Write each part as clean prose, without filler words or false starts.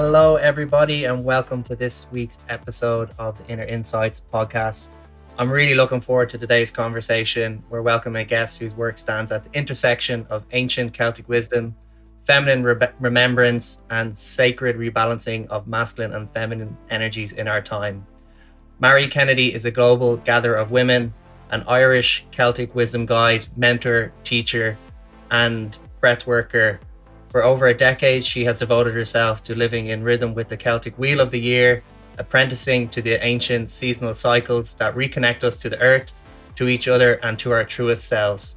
Hello, everybody, and welcome to this week's episode of the Inner Insights podcast. I'm really looking forward to today's conversation. We're welcoming a guest whose work stands at the intersection of ancient Celtic wisdom, feminine remembrance, and sacred rebalancing of masculine and feminine energies in our time. Mary Kennedy is a global gatherer of women, an Irish Celtic wisdom guide, mentor, teacher, and breath worker. For over a decade, she has devoted herself to living in rhythm with the Celtic Wheel of the year, apprenticing to the ancient seasonal cycles that reconnect us to the earth, to each other, and to our truest selves.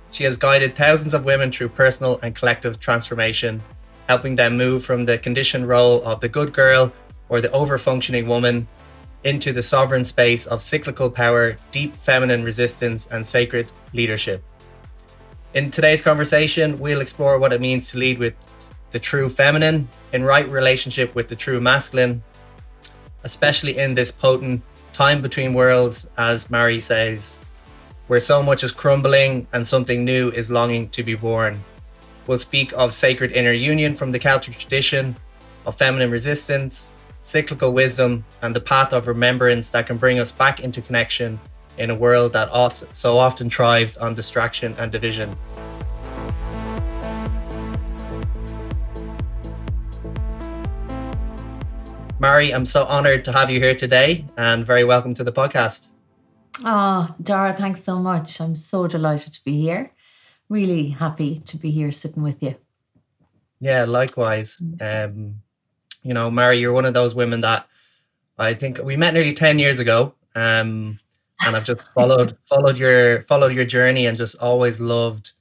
She has guided thousands of women through personal and collective transformation, helping them move from the conditioned role of the good girl or the over-functioning woman into the sovereign space of cyclical power, deep feminine resistance, and sacred leadership. In today's conversation, we'll explore what it means to lead with the true feminine in right relationship with the true masculine, especially in this potent time between worlds, as Mary says, where so much is crumbling and something new is longing to be born. We'll speak of sacred inner union from the Celtic tradition, of feminine resistance, cyclical wisdom, and the path of remembrance that can bring us back into connection in a world that so often thrives on distraction and division. Mary, I'm so honored to have you here today and very welcome to the podcast. Oh, Darragh, thanks so much. I'm so delighted to be here. Really happy to be here sitting with you. Yeah, likewise. Mary, you're one of those women that I think we met nearly 10 years ago. And I've just followed your journey and just always loved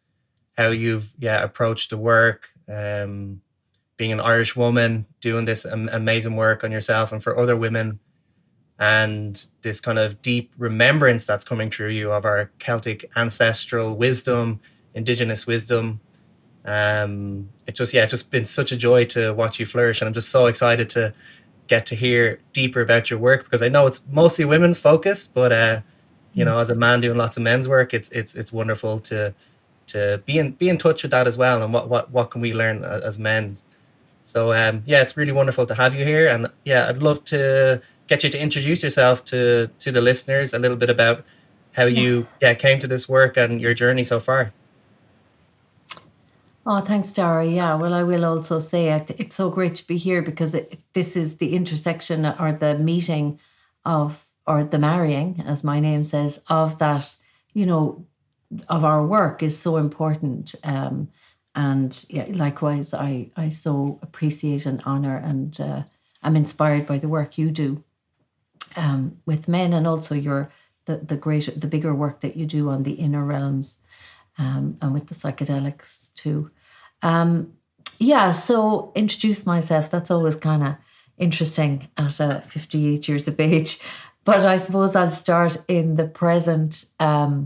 how you've approached the work, being an Irish woman, doing this amazing work on yourself and for other women, and this kind of deep remembrance that's coming through you of our Celtic ancestral wisdom, indigenous wisdom. It's just been such a joy to watch you flourish, and I'm just so excited to get to hear deeper about your work, because I know it's mostly women's focused, but as a man doing lots of men's work, it's wonderful to be in touch with that as well, and what can we learn as men. So it's really wonderful to have you here, and I'd love to get you to introduce yourself to the listeners a little bit about how you came to this work and your journey so far. Oh, thanks, Darragh. Yeah, well, I will also say it's so great to be here, because this is the intersection, or the meeting of, or the marrying, as my name says, of that, of our work is so important. And likewise, I so appreciate and honor, and I'm inspired by the work you do with men, and also the bigger work that you do on the inner realms, and with the psychedelics too. So introduce myself. That's always kind of interesting at 58 years of age. But I suppose I'll start in the present. I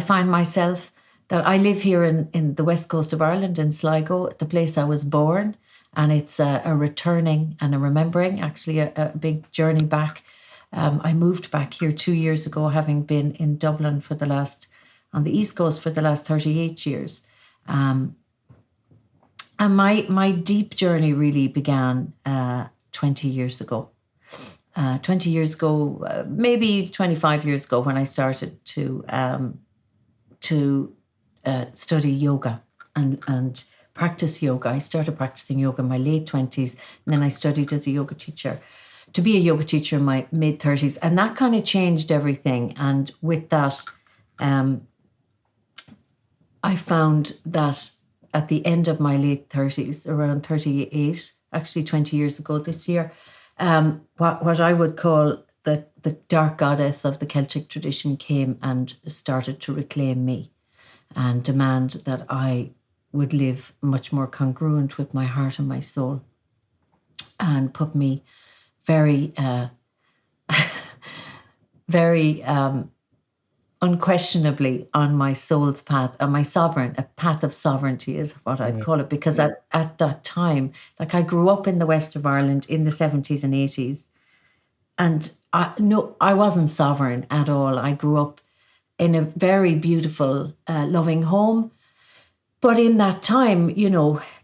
find myself that I live here in the west coast of Ireland, in Sligo, the place I was born. And it's a returning and a remembering, actually a big journey back. I moved back here 2 years ago, having been in Dublin on the East Coast for the last 38 years. And my deep journey really began 20 years ago. 20 years ago, maybe 25 years ago, when I started to study yoga and practice yoga. I started practicing yoga in my late 20s, and then I studied as a yoga teacher, to be a yoga teacher in my mid 30s. And that kind of changed everything. And with that, I found that at the end of my late 30s, around 38, actually 20 years ago this year, what I would call the dark goddess of the Celtic tradition came and started to reclaim me and demand that I would live much more congruent with my heart and my soul, and put me very, very unquestionably on my soul's path, on my a path of sovereignty is what I'd call it, because at that time, like, I grew up in the west of Ireland in the 70s and 80s, and I wasn't sovereign at all. I grew up in a very beautiful, loving home, but in that time,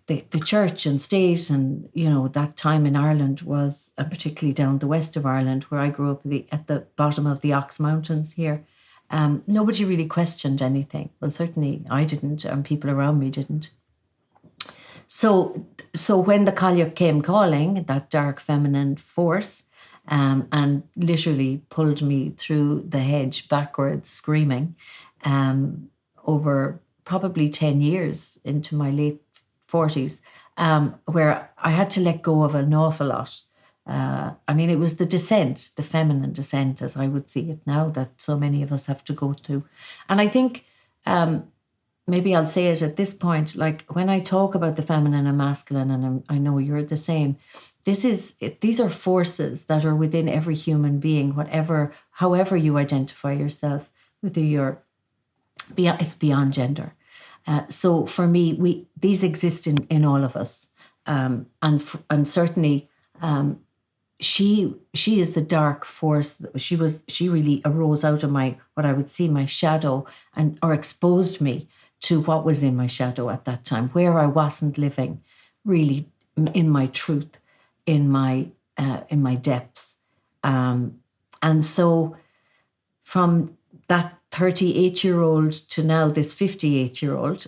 the church and state, and that time in Ireland was, particularly down the west of Ireland, where I grew up at the bottom of the Ox Mountains here. Nobody really questioned anything. Well, certainly I didn't, and people around me didn't. So when the Cailleach came calling, that dark feminine force, and literally pulled me through the hedge backwards, screaming, over probably 10 years into my late 40s, where I had to let go of an awful lot. I mean, it was the descent, the feminine descent, as I would see it now, that so many of us have to go through. And I think, maybe I'll say it at this point, like when I talk about the feminine and masculine, and I know you're the same, these are forces that are within every human being, however you identify yourself, whether it's beyond gender. So for me, these exist in all of us, and certainly, she is the dark force. She really arose out of what I would see my shadow, or exposed me to what was in my shadow at that time, where I wasn't living really in my truth, in my depths, and so from that 38-year-old to now this 58-year-old,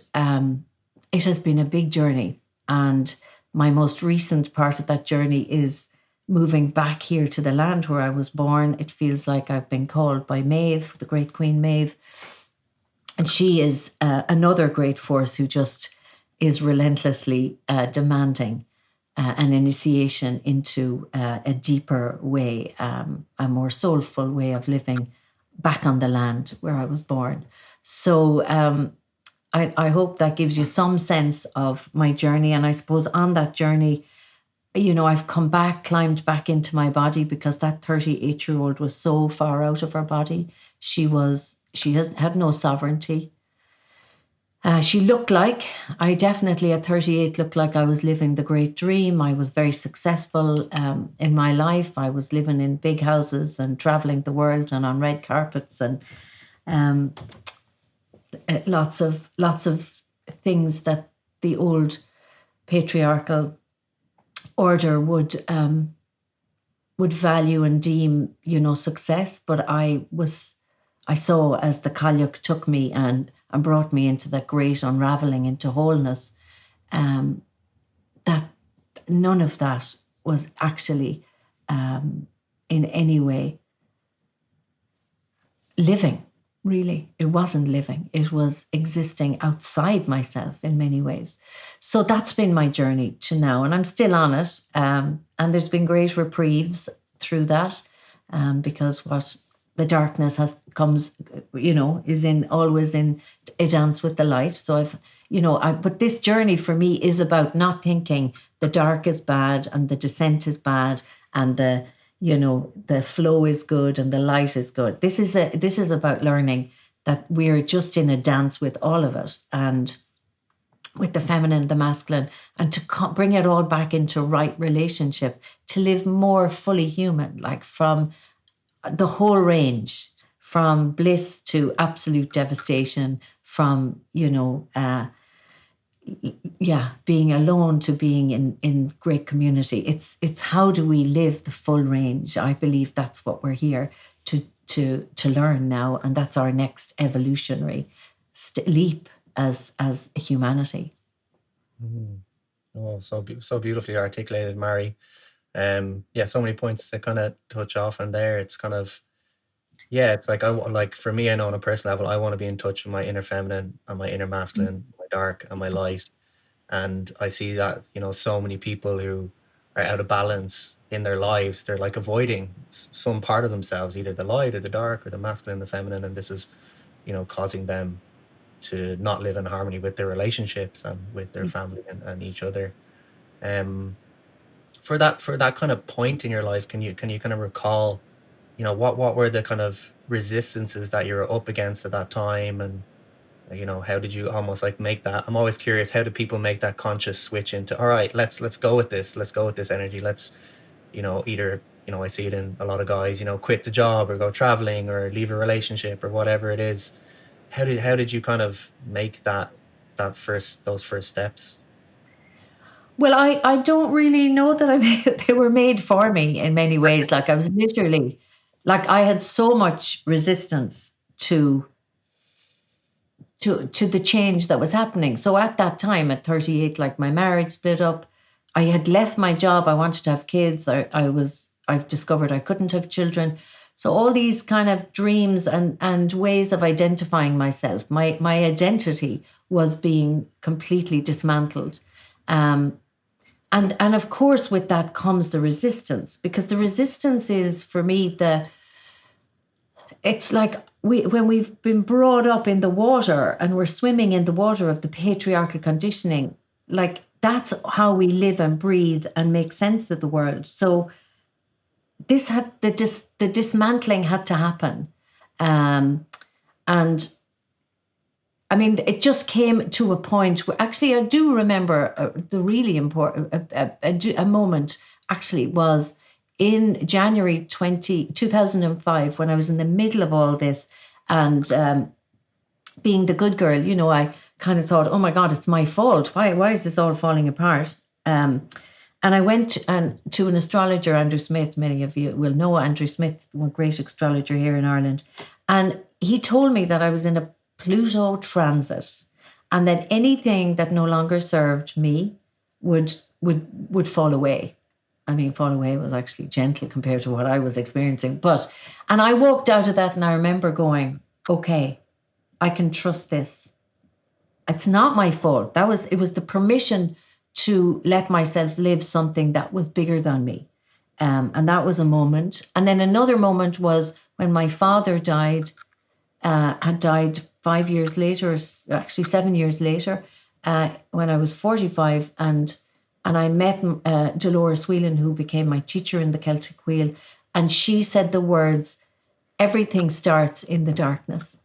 it has been a big journey. And my most recent part of that journey is moving back here to the land where I was born. It feels like I've been called by Maeve, the great Queen Maeve. And she is another great force who just is relentlessly demanding an initiation into a deeper way, a more soulful way of living back on the land where I was born. So I hope that gives you some sense of my journey. And I suppose on that journey, I've come back, climbed back into my body, because that 38-year-old was so far out of her body. She had no sovereignty. I definitely at 38 looked like I was living the great dream. I was very successful in my life. I was living in big houses and traveling the world and on red carpets, and lots of things that the old patriarchal order would value and deem, success. But I saw, as the Cailleach took me and brought me into that great unraveling into wholeness, that none of that was actually in any way living. Really, it wasn't living. It was existing outside myself in many ways. So that's been my journey to now, and I'm still on it. And there's been great reprieves through that, because what the darkness comes, is always in a dance with the light. So but this journey for me is about not thinking the dark is bad and the descent is bad and the flow is good and the light is good. This is about learning that we're just in a dance with all of it, and with the feminine, the masculine, and to bring it all back into right relationship, to live more fully human, like from the whole range, from bliss to absolute devastation, from being alone to being in great community. It's how do we live the full range? I believe that's what we're here to learn now, and that's our next evolutionary leap as humanity. Oh, so beautifully articulated, Mary. So many points to kind of touch off on there. It's kind of, it's like for me, I know on a personal level, I want to be in touch with my inner feminine and my inner masculine, my dark and my light. And I see that, so many people who are out of balance in their lives, they're like avoiding some part of themselves, either the light or the dark or the masculine, the feminine. And this is, causing them to not live in harmony with their relationships and with their family and each other. For that kind of point in your life, can you kind of recall, what were the kind of resistances that you were up against at that time, and how did you almost like make that? I'm always curious, how do people make that conscious switch into, all right, let's go with this energy, let's either I see it in a lot of guys, quit the job or go traveling or leave a relationship or whatever it is. How did you kind of make those first steps? Well, I don't really know that they were made for me in many ways. Like I was literally, like I had so much resistance to to the change that was happening. So at that time, at 38, like my marriage split up. I had left my job. I wanted to have kids. I've discovered I couldn't have children. So all these kind of dreams and ways of identifying myself, my identity was being completely dismantled. Um, and of course with that comes the resistance, because the resistance is for me it's like when we've been brought up in the water and we're swimming in the water of the patriarchal conditioning, like that's how we live and breathe and make sense of the world. So this had the dismantling had to happen. And I mean, it just came to a point where actually I do remember the really important a moment actually was in January 2005 when I was in the middle of all this and being the good girl, you know, I kind of thought, oh my God, it's my fault. Why is this all falling apart? And I went to an astrologer, Andrew Smith. Many of you will know Andrew Smith, one great astrologer here in Ireland. And he told me that I was in a Pluto transit and that anything that no longer served me would fall away. I mean, fall away was actually gentle compared to what I was experiencing. And I walked out of that and I remember going, okay, I can trust this. It's not my fault. It was the permission to let myself live something that was bigger than me. And that was a moment. And then another moment was when my father had died 5 years later, actually 7 years later, when I was 45. And I met Dolores Whelan, who became my teacher in the Celtic Wheel. And she said the words, everything starts in the darkness.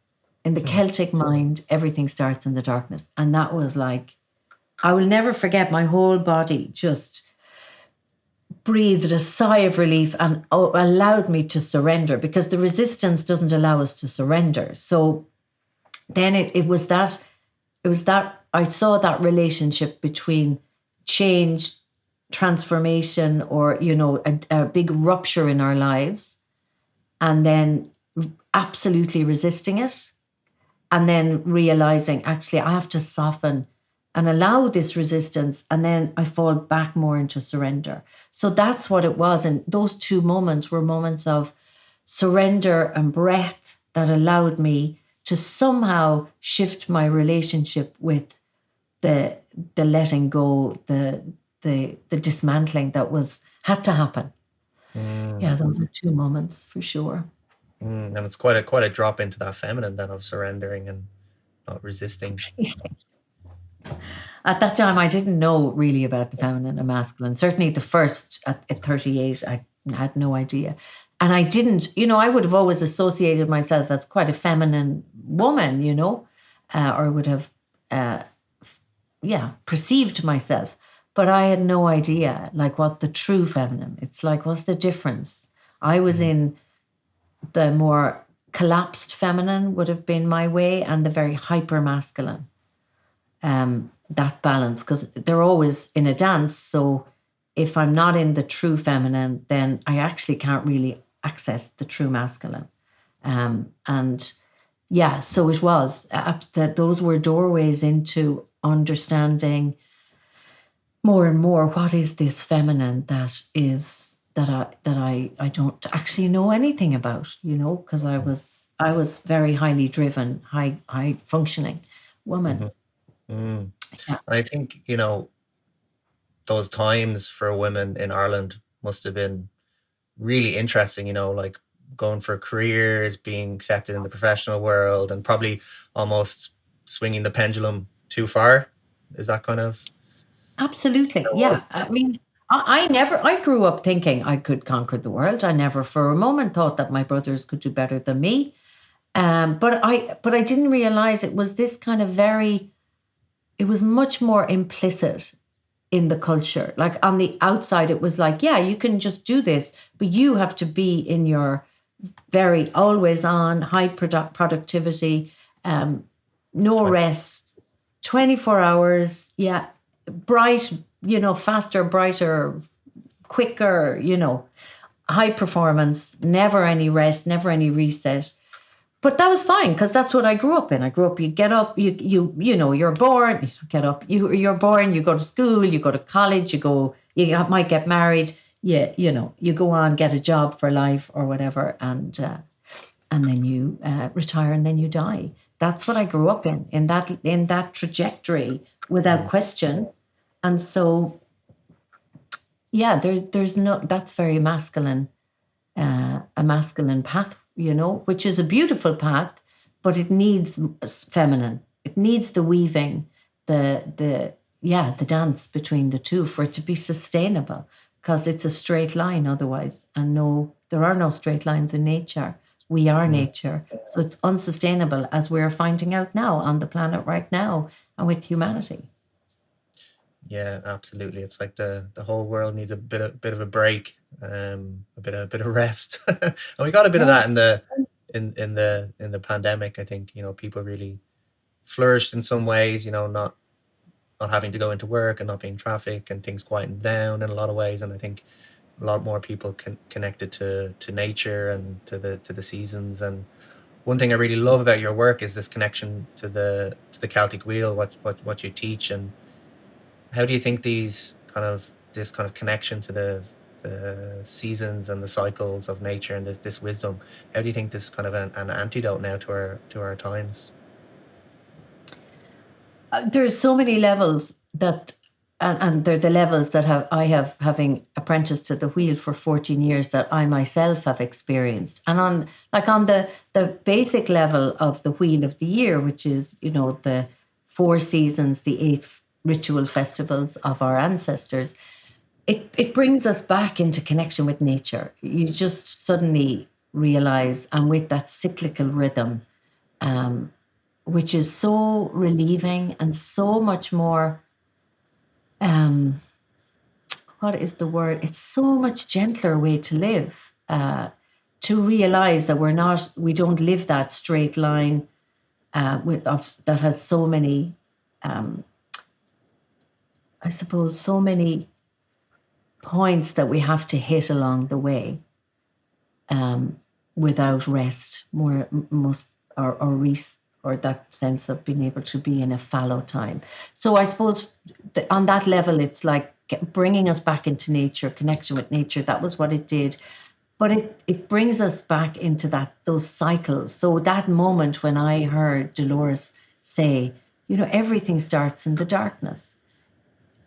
In the Celtic mind, everything starts in the darkness. And that was like, I will never forget, my whole body just breathed a sigh of relief and allowed me to surrender, because the resistance doesn't allow us to surrender. So then it was that I saw that relationship between change, transformation, or, you know, a big rupture in our lives, and then absolutely resisting it. And then realizing, actually, I have to soften and allow this resistance. And then I fall back more into surrender. So that's what it was. And those two moments were moments of surrender and breath that allowed me to somehow shift my relationship with the letting go, the dismantling that had to happen. Yeah, those are two moments for sure. And it's quite a drop into that feminine then of surrendering and not resisting. At that time, I didn't know really about the feminine and masculine. Certainly the first at 38, I had no idea. And I didn't, you know, I would have always associated myself as quite a feminine woman, you know, or would have, perceived myself. But I had no idea, like, what the true feminine, it's like, what's the difference? I was in the more collapsed feminine would have been my way, and the very hyper masculine. That balance, because they're always in a dance. So if I'm not in the true feminine, then I actually can't really access the true masculine. And yeah, so it was that those were doorways into understanding more and more what is this feminine that I don't actually know anything about, you know, because I was very highly driven, high functioning woman. Yeah. I think, you know, those times for women in Ireland must have been really interesting, you know, like going for careers, being accepted in the professional world, and probably almost swinging the pendulum too far. Is that kind of Absolutely. Yeah. I mean, I grew up thinking I could conquer the world. I never for a moment thought that my brothers could do better than me. But I didn't realize it was this kind of it was much more implicit in the culture. Like on the outside, it was like, yeah, you can just do this, but you have to be in your very always on high productivity, no rest, 24 hours. Yeah. Bright, faster, brighter, quicker, high performance, never any rest, never any reset. But that was fine because that's what I grew up in. I grew up, you get up, you're born, you get up, you're born, you go to school, you go to college, might get married, you go on, get a job for life or whatever, and then you retire and then you die. That's what I grew up in that trajectory without question. And so, yeah, there's no, that's very masculine, a masculine path, which is a beautiful path, but it needs feminine. It needs the weaving, the dance between the two for it to be sustainable, because it's a straight line otherwise. And no, there are no straight lines in nature. We are nature. So it's unsustainable, as we're finding out now on the planet right now and with humanity. Yeah, absolutely. It's like the whole world needs a bit of a break, a bit of rest, and we got a bit of that in the pandemic. I think people really flourished in some ways. Not having to go into work and not being traffic, and things quieting down in a lot of ways. And I think a lot more people connected to nature and to the seasons. And one thing I really love about your work is this connection to the Celtic Wheel, what you teach. And how do you think this kind of connection to the seasons and the cycles of nature and this wisdom, how do you think this kind of an antidote now to our times? There's so many levels and they're the levels that I have, having apprenticed to the wheel for 14 years, that I myself have experienced. And on the basic level of the wheel of the year, which is, the 4 seasons, the 8 ritual festivals of our ancestors, it brings us back into connection with nature. You just suddenly realize, and with that cyclical rhythm, which is so relieving and so much more, what is the word? It's so much gentler way to live, to realize that we don't live that straight line that has so many, I suppose, so many points that we have to hit along the way, without rest, or that sense of being able to be in a fallow time. So I suppose on that level, it's like bringing us back into nature, connection with nature. That was what it did. But it brings us back into those cycles. So that moment when I heard Dolores say, everything starts in the darkness,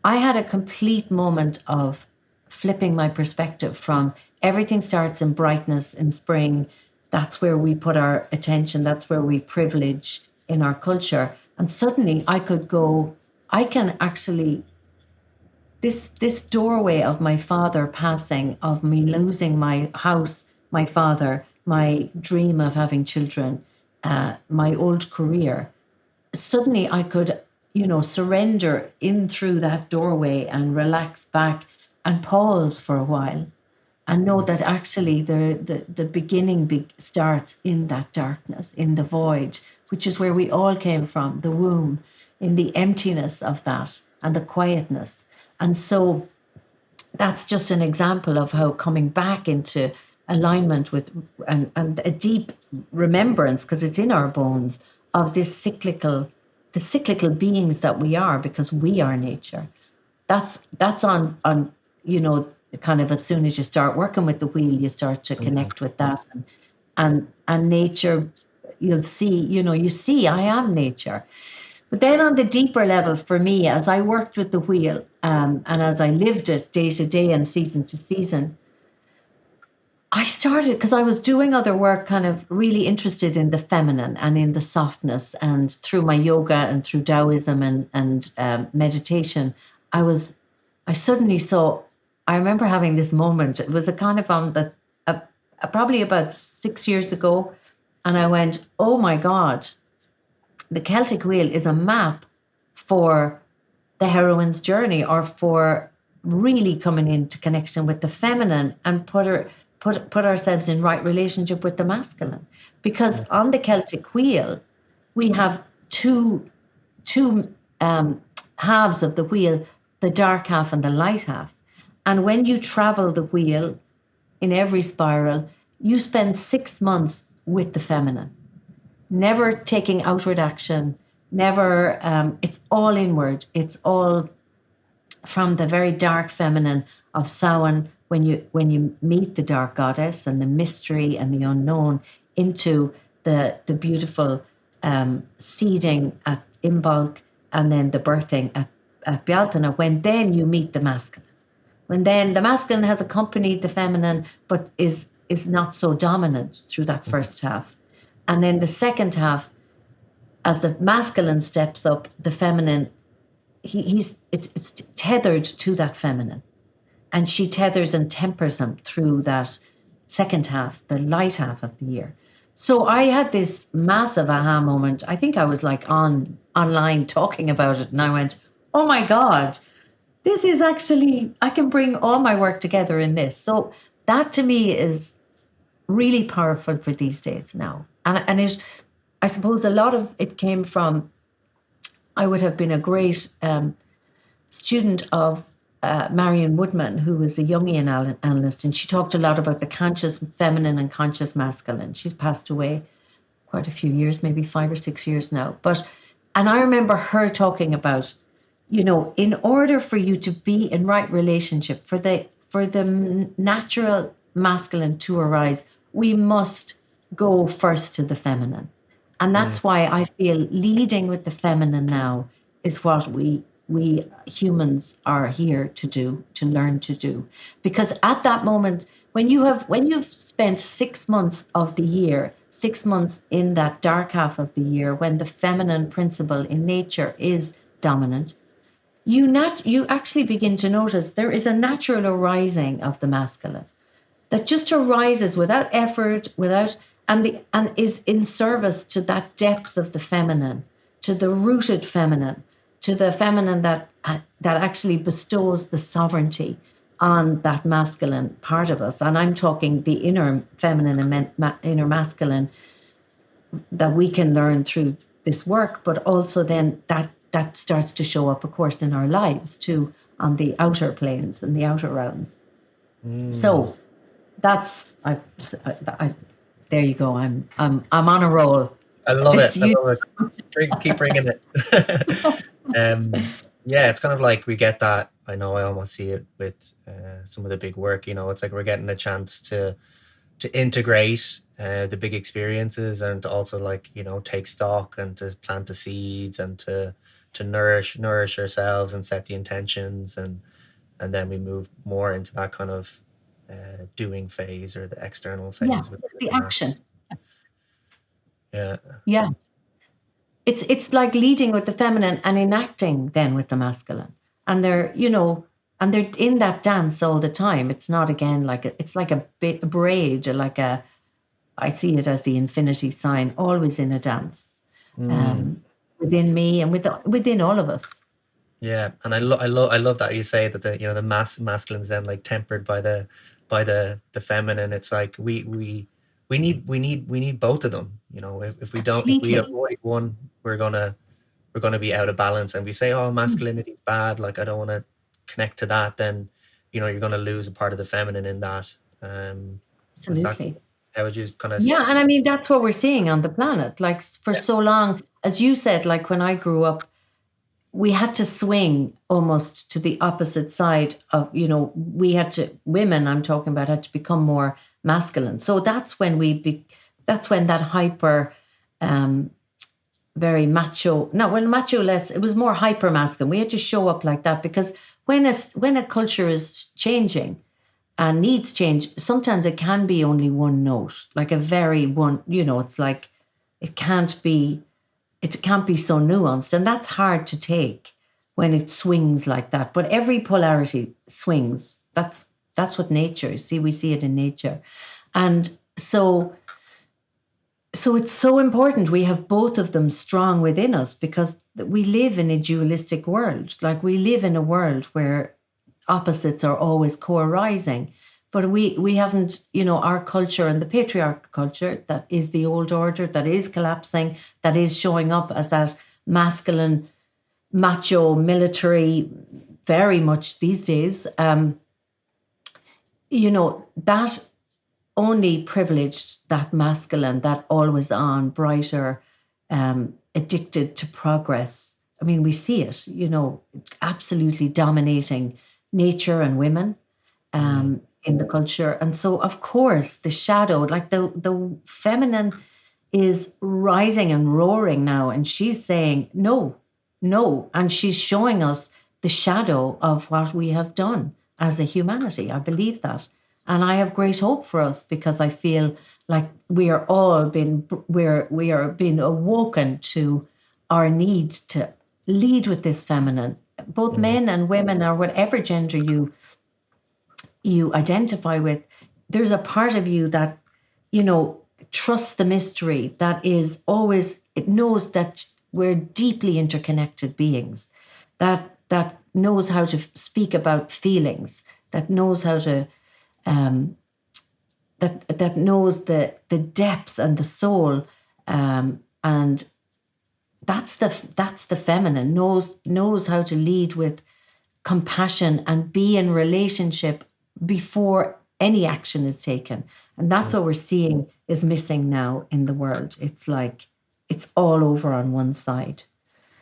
I had a complete moment of flipping my perspective from everything starts in brightness in spring. That's where we put our attention. That's where we privilege in our culture. And suddenly I can actually, this doorway of my father passing, of me losing my house, my father, my dream of having children, my old career, suddenly I could, surrender in through that doorway and relax back and pause for a while and know that actually the beginning starts in that darkness, in the void, which is where we all came from, the womb, in the emptiness of that and the quietness. And so that's just an example of how coming back into alignment with and a deep remembrance, because it's in our bones, of the cyclical beings that we are, because we are nature. That's on kind of, as soon as you start working with the wheel, you start to connect with that, and nature, you see I am nature. But then on the deeper level, for me, as I worked with the wheel, and as I lived it day to day and season to season, I started, because I was doing other work, kind of really interested in the feminine and in the softness, and through my yoga and through Taoism and meditation, I suddenly saw, I remember having this moment. It was a kind of probably about 6 years ago, and I went, oh my God, the Celtic Wheel is a map for the heroine's journey, or for really coming into connection with the feminine and put ourselves in right relationship with the masculine. Because on the Celtic Wheel, we have two halves of the wheel the dark half and the light half. And when you travel the wheel in every spiral, you spend 6 months with the feminine, never taking outward action, never, it's all inward. It's all from the very dark feminine of Samhain, when you meet the dark goddess and the mystery and the unknown, into the beautiful seeding at Imbolc, and then the birthing at Bealtaine, when then you meet the masculine. When then the masculine has accompanied the feminine, but is not so dominant through that first half. And then the second half, as the masculine steps up, the feminine, it's tethered to that feminine. And she tethers and tempers him through that second half, the light half of the year. So I had this massive aha moment. I think I was like online talking about it, and I went, oh my God, this is actually, I can bring all my work together in this. So that to me is really powerful for these days now. And it, I suppose a lot of it came from, I would have been a great student of Marion Woodman, who was a Jungian analyst, and she talked a lot about the conscious feminine and conscious masculine. She's passed away quite a few years, maybe 5 or 6 years now. And I remember her talking about, in order for you to be in right relationship, for the natural masculine to arise, we must go first to the feminine. And that's why I feel leading with the feminine now is what we humans are here to do, to learn to do. Because at that moment, when you've spent 6 months of the year, 6 months in that dark half of the year, when the feminine principle in nature is dominant, you actually begin to notice there is a natural arising of the masculine that just arises without effort, and is in service to that depth of the feminine, to the rooted feminine, to the feminine that actually bestows the sovereignty on that masculine part of us. And I'm talking the inner feminine and inner masculine that we can learn through this work, but also then that starts to show up, of course, in our lives too, on the outer planes and the outer realms. So that's there you go. I'm on a roll. I love it. I love it. Keep bringing it. Yeah, it's kind of like we get that. I know I almost see it with some of the big work. It's like we're getting a chance to integrate the big experiences, and to also take stock and to plant the seeds, and to nourish ourselves and set the intentions, and then we move more into that kind of doing phase, or the external phase. Yeah, the action. Yeah. It's like leading with the feminine and enacting then with the masculine, and they're in that dance all the time. It's not, again, it's like a braid, I see it as the infinity sign, always in a dance, within me and within all of us. Yeah, and I love that you say that the masculine's then tempered by the feminine. It's like we need both of them. If we don't, if we avoid one, we're gonna be out of balance. And we say, oh, masculinity is bad, I don't want to connect to that, then you're gonna lose a part of the feminine in that. Absolutely. How would you kind of? Yeah, and I mean that's what we're seeing on the planet. For so long, as you said, when I grew up, we had to swing almost to the opposite side of, women, I'm talking about, had to become more masculine. So that's when that hyper, very macho, macho less, it was more hyper masculine. We had to show up like that, because when a culture is changing and needs change, sometimes it can be only one note, like a very one, it's like, it can't be so nuanced, and that's hard to take when it swings like that. But every polarity swings. That's what nature is. We see it in nature. And so it's so important we have both of them strong within us, because we live in a dualistic world. We live in a world where opposites are always co-arising. But we haven't, our culture, and the patriarchal culture, that is the old order, that is collapsing, that is showing up as that masculine, macho, military, very much these days. That only privileged that masculine, that always on, brighter, addicted to progress. I mean, we see it, absolutely dominating nature and women in the culture. And so, of course, the shadow, like the feminine is rising and roaring now, and she's saying, no, no. And she's showing us the shadow of what we have done as a humanity. I believe that. And I have great hope for us, because I feel like we are being awoken to our need to lead with this feminine, both men and women, or whatever gender you identify with. There's a part of you that, trusts the mystery, that is always, it knows that we're deeply interconnected beings, that knows how to speak about feelings, that knows how to that knows the depths and the soul, and that's the feminine, knows how to lead with compassion and be in relationship before any action is taken. And that's what we're seeing is missing now in the world. It's like it's all over on one side.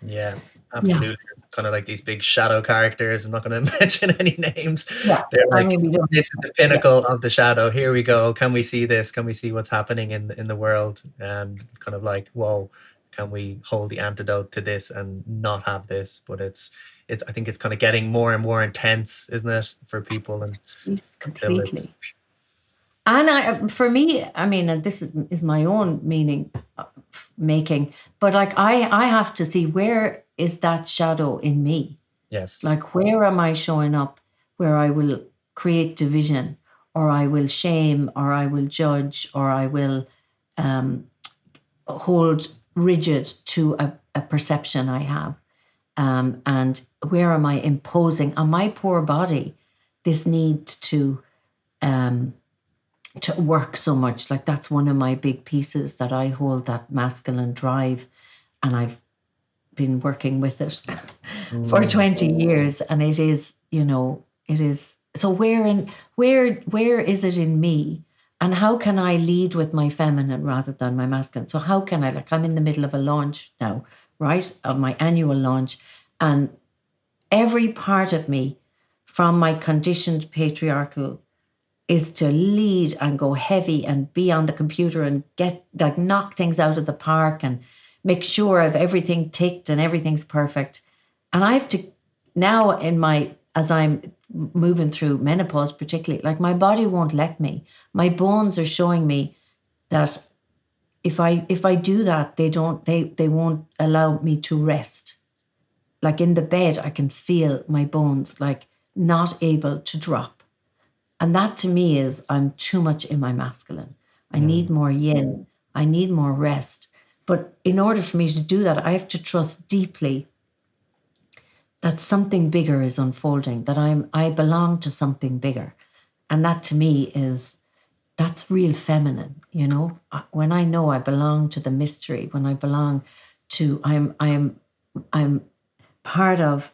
Yeah, Yeah. absolutely. Kind of like these big shadow characters. I'm not going to mention any names. Yeah. They're I like, mean, we don't. this is the Yeah. pinnacle of the shadow. Here we go. Can we see this? Can we see what's happening in the world? And kind of like, whoa, can we hold the antidote to this and not have this? But I think it's kind of getting more and more intense, isn't it, for people? And Yes, till it's, completely. And for me, I mean, and this is my own meaning making, but like I have to see, where is that shadow in me? yes. Like, where am I showing up where I will create division, or I will shame, or I will judge, or I will hold rigid to a perception I have? And where am I imposing on my poor body this need um, to work so much? Like, that's one of my big pieces, that I hold that masculine drive, and I've been working with it for 20 years, and it is, it is. So where is it in me, and how can I lead with my feminine rather than my masculine? So how can I, like, I'm in the middle of a launch now, right, of my annual launch, and every part of me, from my conditioned patriarchal, is to lead and go heavy and be on the computer and get, like, knock things out of the park and make sure I've everything ticked and everything's perfect. And I have to now, as I'm moving through menopause, particularly, like, my body won't let me. My bones are showing me that if I do that, they won't allow me to rest. Like, in the bed, I can feel my bones like not able to drop. And that to me is, I'm too much in my masculine. I need more yin. I need more rest. But in order for me to do that, I have to trust deeply that something bigger is unfolding, that I belong to something bigger. And that to me that's real feminine, When I know I belong to the mystery, when I belong to, I'm part of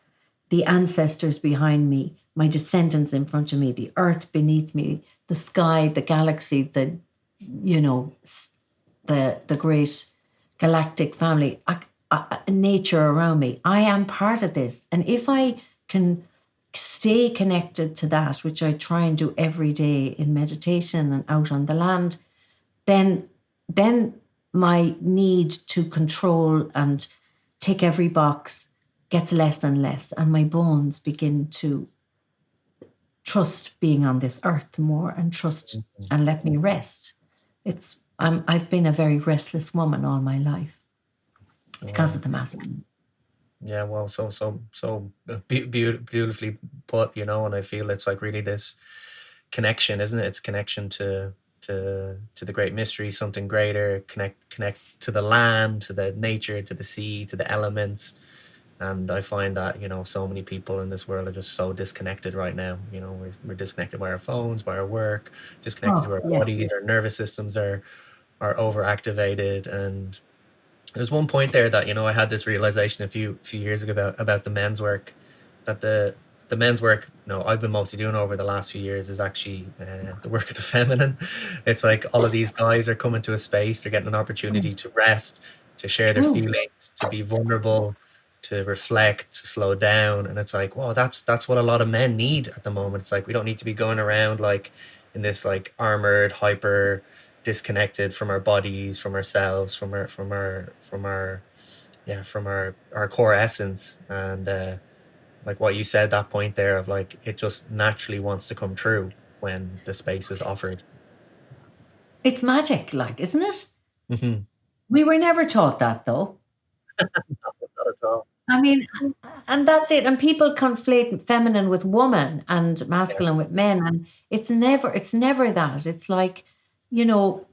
the ancestors behind me, my descendants in front of me, the earth beneath me, the sky, the galaxy, the great galactic family, nature around me. I am part of this. And if I can stay connected to that, which I try and do every day in meditation and out on the land, then my need to control and tick every box gets less and less, and my bones begin to trust being on this earth more, and trust and let me rest. I've been a very restless woman all my life because of the masculine. Yeah, well, beautifully put, and I feel it's like really this connection, isn't it? It's connection to the great mystery, something greater, connect to the land, to the nature, to the sea, to the elements. And I find that, so many people in this world are just so disconnected right now. We're disconnected by our phones, by our work, disconnected to Oh, our yes. bodies, our nervous systems are overactivated. And there's one point there that, I had this realization a few years ago about the men's work, that the the men's work, I've been mostly doing over the last few years is actually the work of the feminine. It's like all of these guys are coming to a space, they're getting an opportunity to rest, to share their True. feelings, to be vulnerable, to reflect, to slow down. And it's like, whoa, that's what a lot of men need at the moment. It's like we don't need to be going around like in this like armored, hyper disconnected from our bodies, from ourselves, from our core essence. And like what you said, that point there of like it just naturally wants to come true when the space is offered. It's magic, like, isn't it? Hmm. We were never taught that, though. Not at all. I mean, and that's it. And people conflate feminine with woman and Yes. masculine with men, and it's never that. It's like, you know,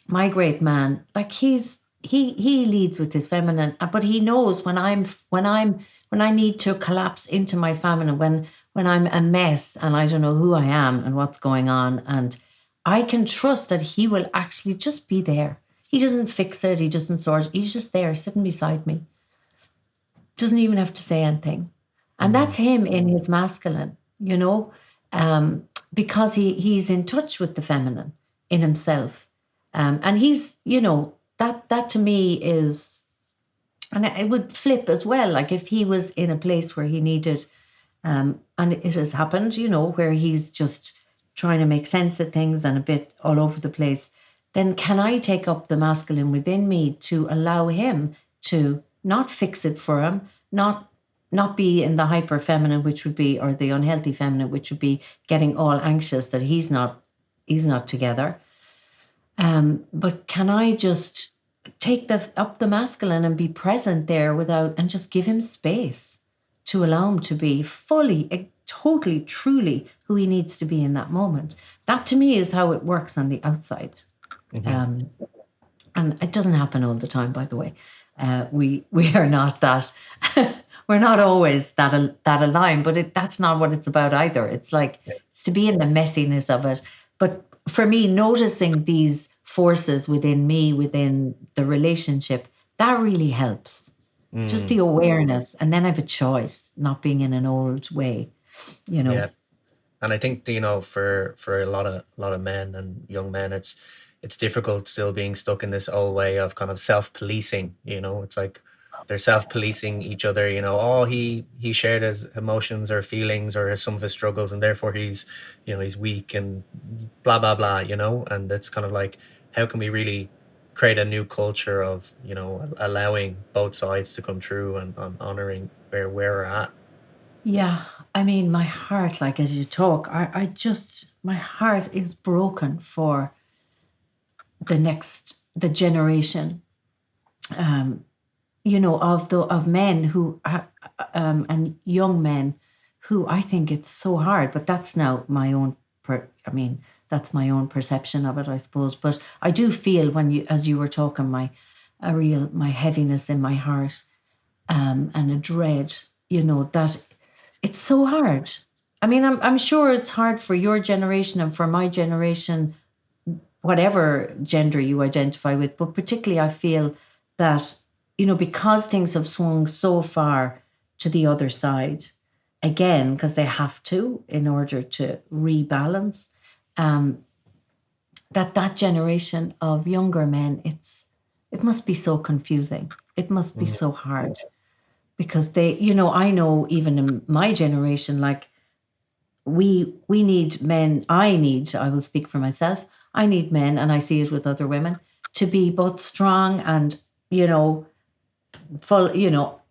my great man, like he leads with his feminine, but he knows when I need to collapse into my feminine, when I'm a mess and I don't know who I am and what's going on, and I can trust that he will actually just be there. He doesn't fix it, he doesn't sort it, he's just there sitting beside me. Doesn't even have to say anything. And that's Mm. him in his masculine, because he's in touch with the feminine in himself. And he's, that to me is, and it would flip as well. Like if he was in a place where he needed, and it has happened, where he's just trying to make sense of things and a bit all over the place, then can I take up the masculine within me to allow him to not fix it for him, not be in the hyper feminine, which would be, or the unhealthy feminine, which would be getting all anxious that he's not together. But can I just take up the masculine and be present there and just give him space to allow him to be fully, totally, truly who he needs to be in that moment. That to me is how it works on the outside. Hmm. Um, and it doesn't happen all the time, by the way. We are not that. We're not always that aligned, but that's not what it's about either. It's like it's to be in the messiness of it. But for me, noticing these forces within me, within the relationship, that really helps. Just the Mm. awareness, and then I have a choice, not being in an old way, you know. Yeah. And I think for a lot of men and young men, it's difficult still being stuck in this old way of kind of self-policing. It's like they're self-policing each other. Oh, he shared his emotions or feelings or some of his struggles, and therefore he's weak and blah blah blah. And it's kind of like, how can we really create a new culture of allowing both sides to come through and honoring where we're at. Yeah, I mean, my heart, like as you talk, my heart is broken for the generation, um, of men and young men who I think it's so hard, but that's now my own, I mean, that's my own perception of it, I suppose. But I do feel as you were talking, my heaviness in my heart, and a dread, that it's so hard. I mean, I'm sure it's hard for your generation and for my generation, whatever gender you identify with, but particularly I feel that, because things have swung so far to the other side, again, because they have to in order to rebalance, um, that generation of younger men, it must be so confusing. It must be Mm. so hard because I know even in my generation, like we need men. I will speak for myself. I need men, and I see it with other women, to be both strong and, full,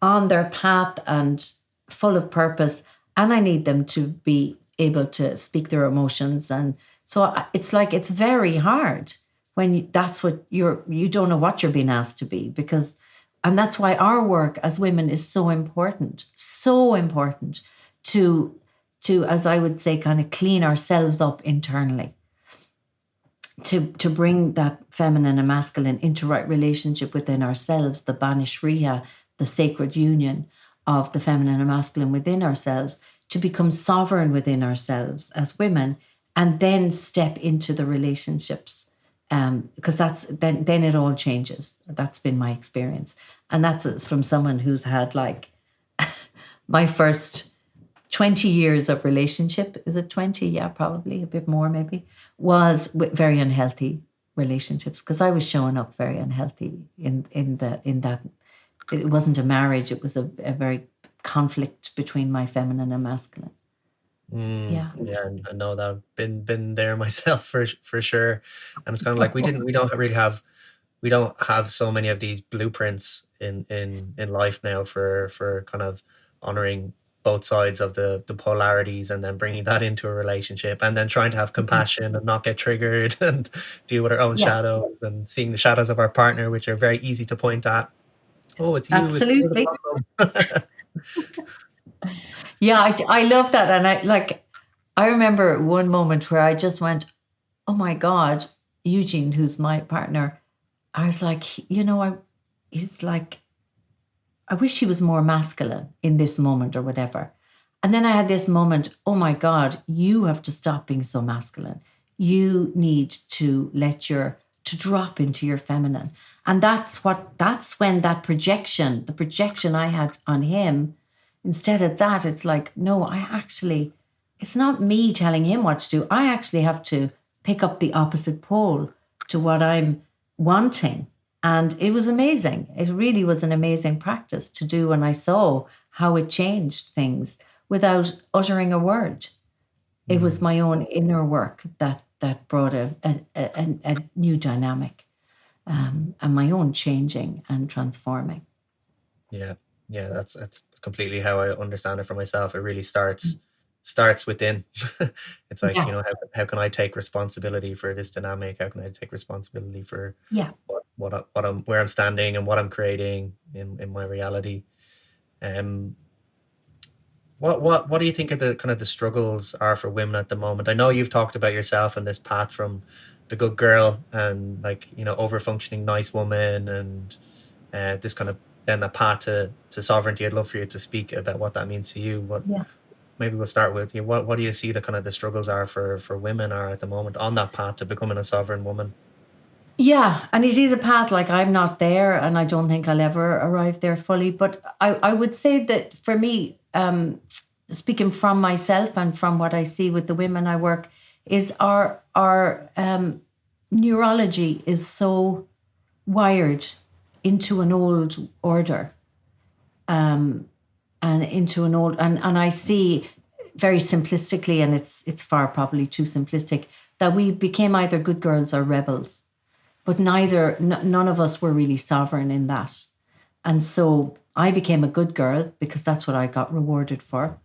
on their path and full of purpose. And I need them to be able to speak their emotions. And so it's like, it's very hard when that's what you don't know what you're being asked to be, and that's why our work as women is so important to, as I would say, kind of clean ourselves up internally, to bring that feminine and masculine into right relationship within ourselves, the Banish Riha, the sacred union of the feminine and masculine within ourselves, to become sovereign within ourselves as women, and then step into the relationships. Because then it all changes. That's been my experience, and that's from someone who's had like my first 20 years of relationship, is it 20? Yeah, probably a bit more, maybe, was with very unhealthy relationships, because I was showing up very unhealthy in that. It wasn't a marriage, it was a very conflict between my feminine and masculine. Yeah. Yeah, I know that. I've been there myself for sure. And it's kind of like we don't have so many of these blueprints in life now for kind of honoring both sides of the polarities, and then bringing that into a relationship, and then trying to have compassion and not get triggered and deal with our own Yeah, shadows, and seeing the shadows of our partner, which are very easy to point at. Oh, it's you the absolutely. problem. Yeah, I love that. And I remember one moment where I just went, oh my God, Eugene, who's my partner, I was like, he's like, I wish he was more masculine in this moment or whatever. And then I had this moment, oh my God, you have to stop being so masculine. You need to to drop into your feminine. And that's when the projection I had on him, instead of that, it's like, no, it's not me telling him what to do. I actually have to pick up the opposite pole to what I'm wanting. And it was amazing. It really was an amazing practice to do. And I saw how it changed things without uttering a word. It was Mm, my own inner work that brought a new dynamic, and my own changing and transforming. yeah, yeah, that's completely how I understand it for myself. It really starts within. It's like, Yeah, how can I take responsibility for this dynamic? How can I take responsibility for yeah, what I'm where I'm standing and what I'm creating in my reality? Um, what do you think are the kind of the struggles are for women at the moment? I know you've talked about yourself and this path from the good girl and, like, over functioning nice woman, and this kind of then a path to sovereignty. I'd love for you to speak about what that means to you. What yeah. Maybe we'll start with you. What do you see the kind of the struggles are for women are at the moment on that path to becoming a sovereign woman? Yeah, and it is a path. Like, I'm not there, and I don't think I'll ever arrive there fully. But I would say that for me, speaking from myself and from what I see with the women I work, is our neurology is so wired into an old order, um, and into an old and I see very simplistically, and it's far probably too simplistic, that we became either good girls or rebels, but none of us were really sovereign in that. And so I became a good girl because that's what I got rewarded for.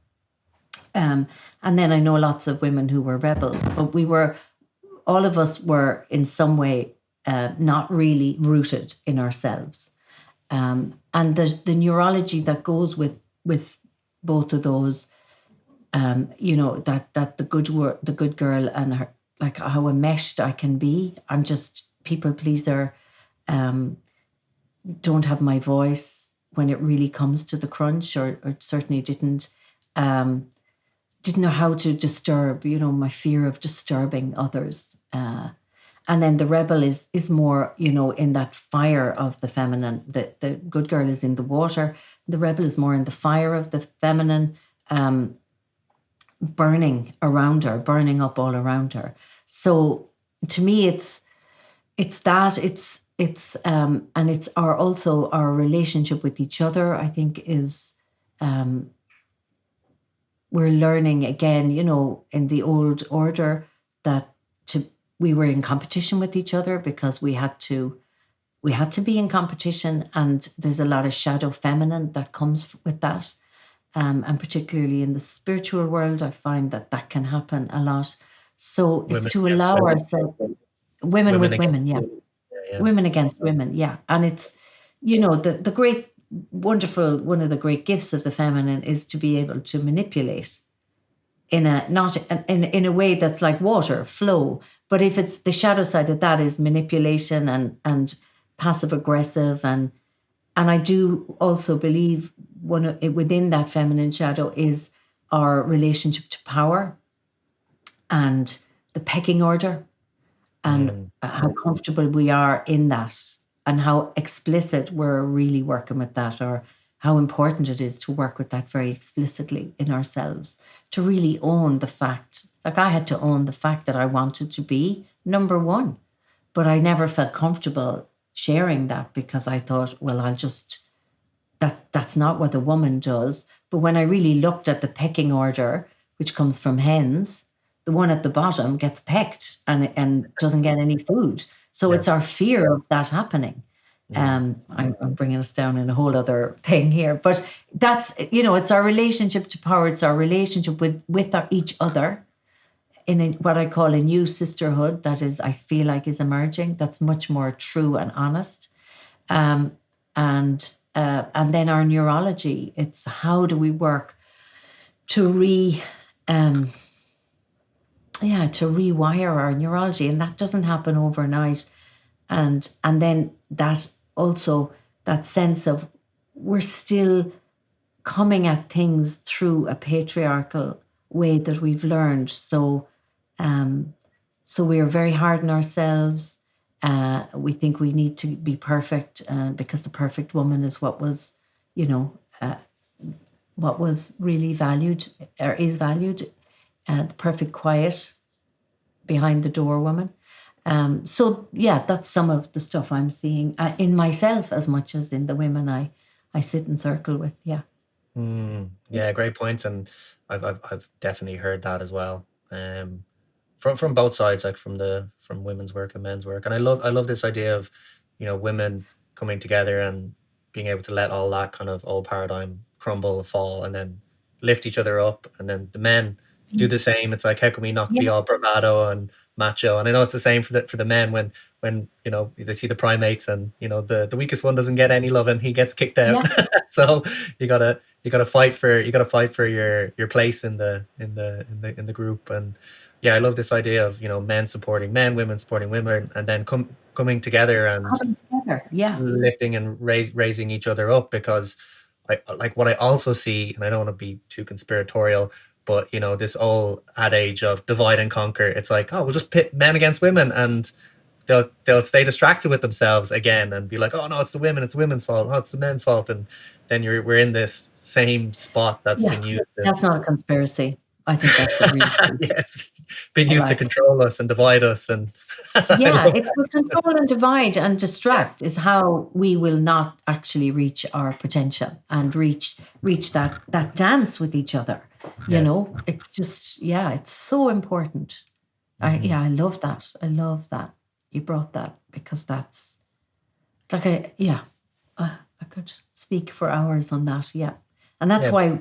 And then I know lots of women who were rebels, but all of us were in some way not really rooted in ourselves. And there's the neurology that goes with both of those. That the good girl and her, like, how enmeshed I can be. I'm just people pleaser. Um, don't have my voice when it really comes to the crunch, or certainly um, didn't know how to disturb. My fear of disturbing others. And then the rebel is more, in that fire of the feminine. The good girl is in the water. The rebel is more in the fire of the feminine, burning around her, burning up all around her. So to me, it's that and it's our relationship with each other. I think is um, we're learning again, in the old order, that to we were in competition with each other because we had to be in competition, and there's a lot of shadow feminine that comes with that. And particularly in the spiritual world, I find that can happen a lot. So it's Women to against allow women, ourselves, women women with against women, yeah, women. Yeah, women against women, yeah. And it's, the great, wonderful, one of the great gifts of the feminine is to be able to manipulate in a not in a way that's like water flow. But if it's the shadow side of that is manipulation and passive aggressive, and I do also believe within that feminine shadow is our relationship to power and the pecking order, yeah. and how comfortable we are in that, and how explicit we're really working with that, or how important it is to work with that very explicitly in ourselves, to really own the fact. Like, I had to own the fact that I wanted to be number one, but I never felt comfortable sharing that because I thought, well, that's not what a woman does. But when I really looked at the pecking order, which comes from hens, the one at the bottom gets pecked and doesn't get any food. So it's Yes. our fear of that happening. I'm bringing us down in a whole other thing here, but that's, it's our relationship to power. It's our relationship with each other in what I call a new sisterhood that is, I feel like, is emerging. That's much more true and honest. Um, and then our neurology. It's how do we work to to rewire our neurology, and that doesn't happen overnight. And then that also, that sense of we're still coming at things through a patriarchal way that we've learned. So we are very hard on ourselves. We think we need to be perfect because the perfect woman is what was, what was really valued or is valued. The perfect quiet behind the door woman. So yeah, that's some of the stuff I'm seeing in myself as much as in the women I sit in circle with. Yeah. Yeah, great points, and I've definitely heard that as well. From both sides, like from women's work and men's work, and I love this idea of, women coming together and being able to let all that kind of old paradigm crumble, fall, and then lift each other up, and then the men do the same. It's like, how can we not Yeah. be all bravado and macho? And I know it's the same for the men when they see the primates, and the weakest one doesn't get any love and he gets kicked out. Yeah. So you gotta fight for your place in the group. And yeah, I love this idea of men supporting men, women supporting women, and then coming together and Coming together. Yeah. lifting and raising each other up. Because I like what I also see, and I don't want to be too conspiratorial, but this old adage of divide and conquer. It's like, oh, we'll just pit men against women, and they'll stay distracted with themselves again and be like, oh no, it's the women, it's the women's fault, oh, it's the men's fault. And then we're in this same spot that's Yeah. been used to, That's not a conspiracy. I think that's a real thing. yeah, it's been All used to right. control us and divide us. And I Yeah, love it's for control and divide and that. distract is how we will not actually reach our potential and reach that dance with each other. Yes. It's just, yeah, it's so important. Hmm. I love that. I love that you brought that because that's like I could speak for hours on that. Yeah, and that's Yeah. why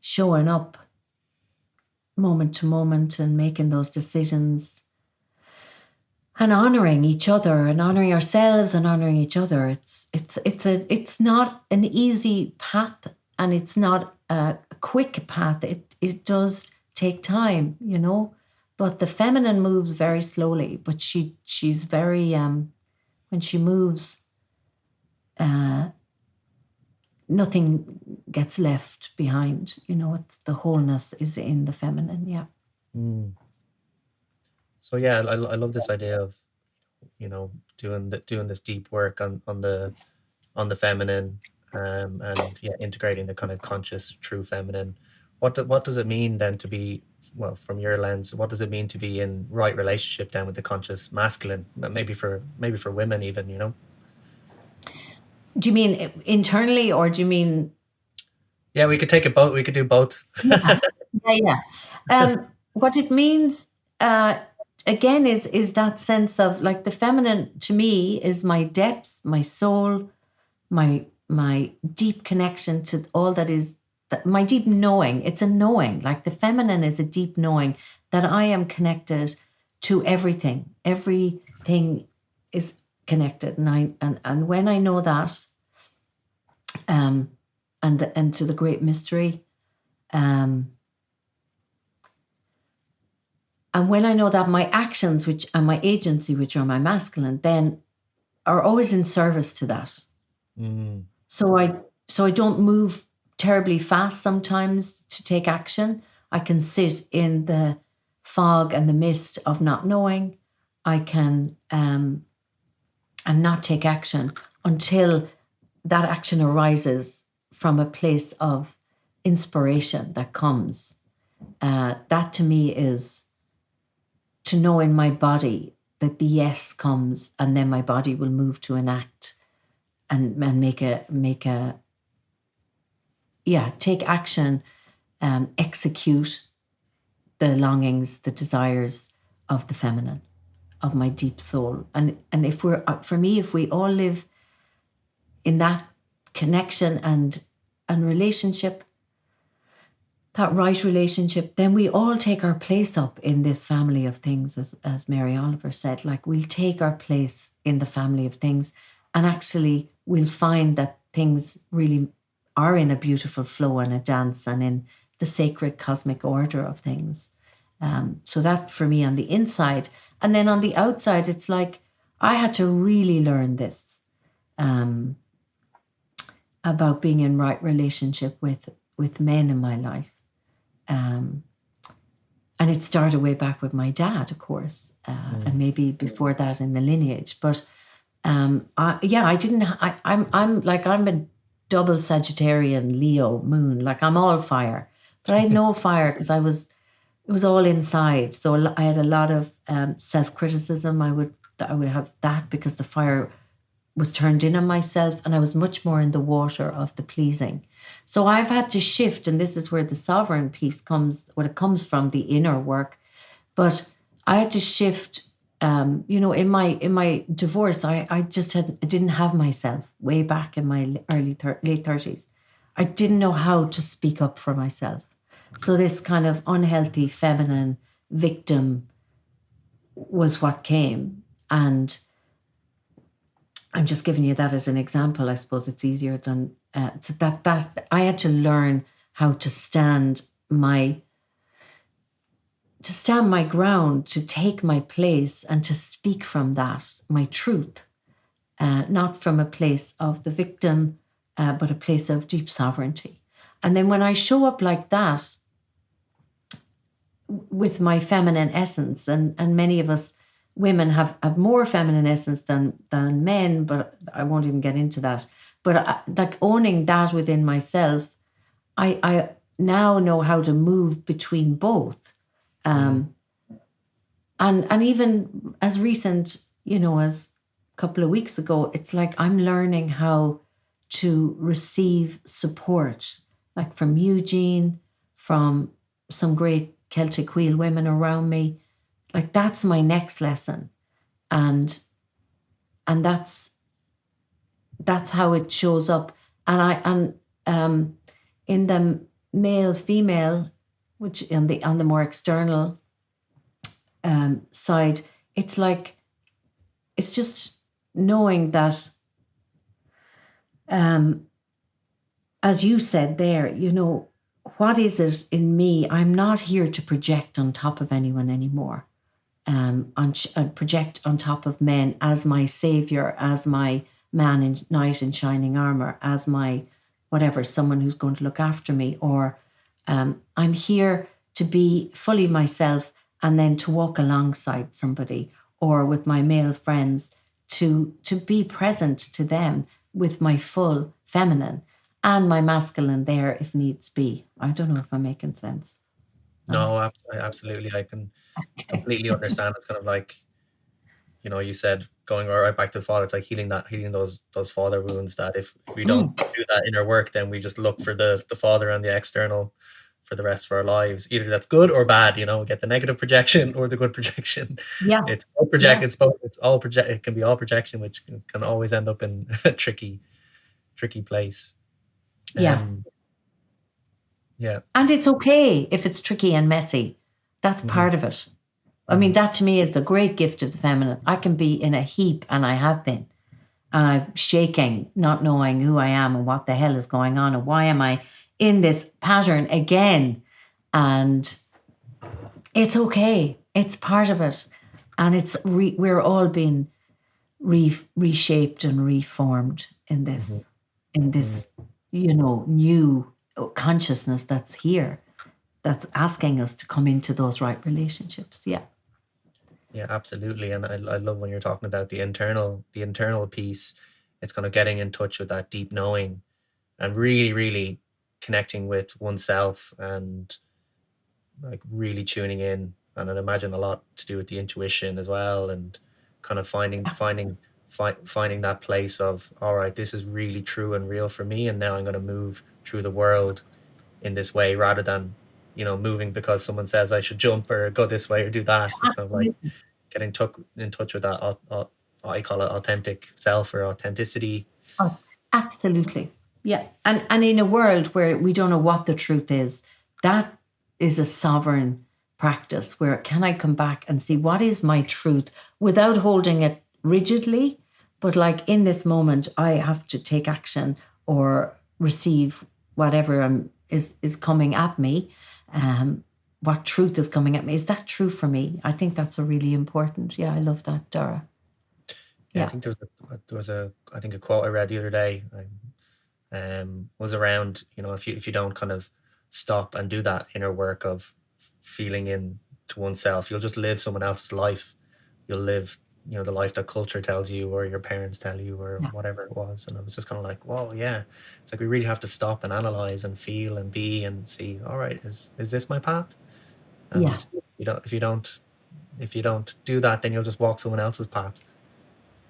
showing up moment to moment and making those decisions and honoring each other and honoring ourselves and honoring each other. It's not an easy path, and it's not a quick path. It does take time, but the feminine moves very slowly, but she's very when she moves, uh nothing gets left behind. It's the wholeness is in the feminine. Yeah. Mm. So yeah, I love this idea of doing this deep work on the feminine, and yeah, integrating the kind of conscious true feminine. What does it mean then to be, well, from your lens, what does it mean to be in right relationship then with the conscious masculine? Maybe for women even. Do you mean internally, or do you mean? Yeah, we could take it both. We could do both. Yeah, yeah, yeah. What it means, again, is that sense of, like, the feminine to me is my depths, my soul, my deep connection to all that is, my deep knowing. It's a knowing. Like, the feminine is a deep knowing that I am connected to everything. Everything is connected, and when I know that, um, and to the great mystery. And when I know that my actions, which and my agency, which are my masculine, then are always in service to that. Mm, So I don't move terribly fast sometimes to take action. I can sit in the fog and the mist of not knowing. I can and not take action until that action arises from a place of inspiration that comes. That to me is to know in my body that the yes comes, and then my body will move to enact and take action, execute the longings, the desires of the feminine, of my deep soul. And if we're, for me, if we all live in that connection and relationship, that right relationship, then we all take our place up in this family of things, as Mary Oliver said. Like, we'll take our place in the family of things, and actually we'll find that things really are in a beautiful flow and a dance and in the sacred cosmic order of things. So that for me on the inside. And then on the outside, it's like I had to really learn this about being in right relationship with men in my life. And it started way back with my dad, of course, and maybe before that in the lineage. But I'm a double Sagittarian Leo moon. Like, I'm all fire, but I had no fire because it was all inside. So I had a lot of self-criticism. I would have that because the fire was turned in on myself, and I was much more in the water of the pleasing. So I've had to shift, and this is where the sovereign piece comes, when it comes from the inner work. But I had to shift. In my divorce, I didn't have myself way back in my late 30s. I didn't know how to speak up for myself. So this kind of unhealthy feminine victim was what came. And I'm just giving you that as an example. I suppose it's easier than so that I had to learn how to stand my ground, to take my place, and to speak from that, my truth, not from a place of the victim, but a place of deep sovereignty. And then when I show up like that with my feminine essence, and many of us women have more feminine essence than men, but I won't even get into that. But like, owning that within myself, I now know how to move between both. And even as recent, as a couple of weeks ago, it's like I'm learning how to receive support, like from Eugene, from some great Celtic Wheel women around me. Like, that's my next lesson. And that's how it shows up. And in the male female, which on the more external side, it's like, it's just knowing that, as you said there, what is it in me? I'm not here to project on top of anyone anymore. Project on top of men as my savior, as my man in knight in shining armor, as my whatever, someone who's going to look after me. Or I'm here to be fully myself, and then to walk alongside somebody, or with my male friends, to be present to them with my full feminine and my masculine there if needs be. I don't know if I'm making sense. No, absolutely. I can completely understand. It's kind of like, you said, going right back to the father. It's like healing those father wounds, that if we don't do that inner work, then we just look for the father and the external for the rest of our lives. Either that's good or bad. We get the negative projection or the good projection. Yeah. It's all project. Yeah. It's both. It's all project. It can be all projection, which can always end up in a tricky place. Yeah. Yeah. And it's okay if it's tricky and messy. That's part of it. I mean, that to me is the great gift of the feminine. I can be in a heap, and I have been, and I'm shaking, not knowing who I am and what the hell is going on, and why am I in this pattern again? And it's okay. It's part of it. And it's we're all being reshaped and reformed in this, new consciousness that's here, that's asking us to come into those right relationships. Yeah. Yeah, absolutely. And I love when you're talking about the internal piece. It's kind of getting in touch with that deep knowing, and really, really connecting with oneself, and like really tuning in. And I'd imagine a lot to do with the intuition as well, and kind of finding that place of, all right, this is really true and real for me, and now I'm going to move through the world in this way, rather than moving because someone says I should jump or go this way or do that. It's kind of like Absolutely. getting in touch with that, I call it authentic self or authenticity. Oh, absolutely. Yeah. And in a world where we don't know what the truth is, that is a sovereign practice where can I come back and see what is my truth without holding it rigidly, but like in this moment, I have to take action or receive whatever is coming at me. Um, what truth is coming at me? Is that true for me? I think that's a really important. Yeah, I love that, Dara. Yeah, I Yeah. think I think a quote I read the other day, was around, if you don't kind of stop and do that inner work of feeling in to oneself, you'll just live someone else's life. You'll live, the life that culture tells you or your parents tell you or Yeah. whatever it was. And I was just kind of like, whoa, yeah. It's like we really have to stop and analyze and feel and be and see, all right, is this my path? Yeah. And if you don't do that, then you'll just walk someone else's path.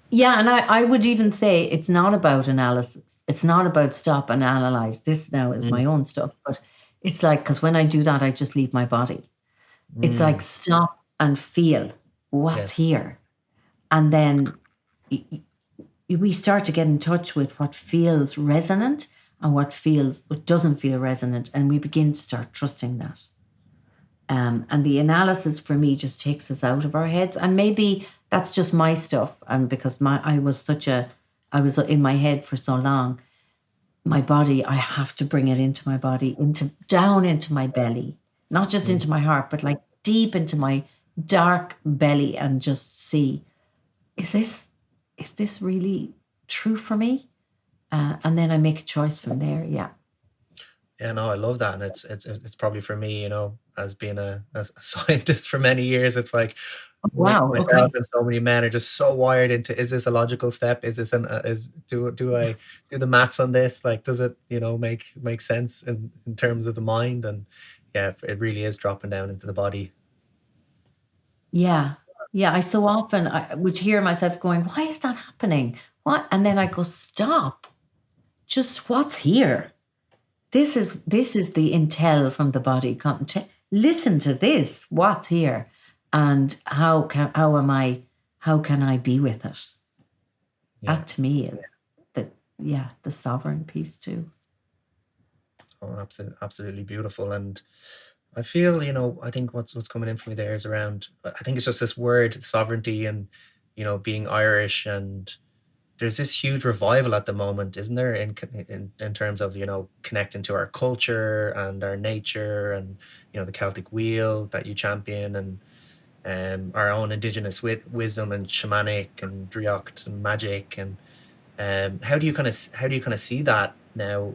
Yeah, and I would even say it's not about analysis. It's not about stop and analyze. This now is Mm, my own stuff, but it's like, because when I do that, I just leave my body. It's like mm, stop and feel what's yes. here. And then y- we start to get in touch with what feels resonant and what doesn't feel resonant. And we begin to start trusting that. And the analysis for me just takes us out of our heads. And maybe that's just my stuff. And because I was in my head for so long, my body, I have to bring it into my body, down into my belly, not just Mm, into my heart, but like deep into my dark belly and just see, is this, is this really true for me? And then I make a choice from there. Yeah. yeah, no, I love that. And it's probably for me, as being a scientist for many years, it's like Wow. myself Okay. and so many men are just so wired into, is this a logical step? Is this is do I do the maths on this? Like, does it, make sense in terms of the mind? And yeah, it really is dropping down into the body. Yeah. Yeah. I so often I would hear myself going, why is that happening? What? And then I go, stop. Just what's here? This is the intel from the body. Come listen to this. What's here? And how can I be with it? Yeah. That to me is the the sovereign piece too. Oh, absolutely beautiful. And I feel, I think what's coming in for me there is around, I think it's just this word sovereignty and, being Irish, and there's this huge revival at the moment, isn't there, in terms of, connecting to our culture and our nature, and the Celtic Wheel that you champion, and our own indigenous wisdom and shamanic and driocht and magic. And how do you kind of see that now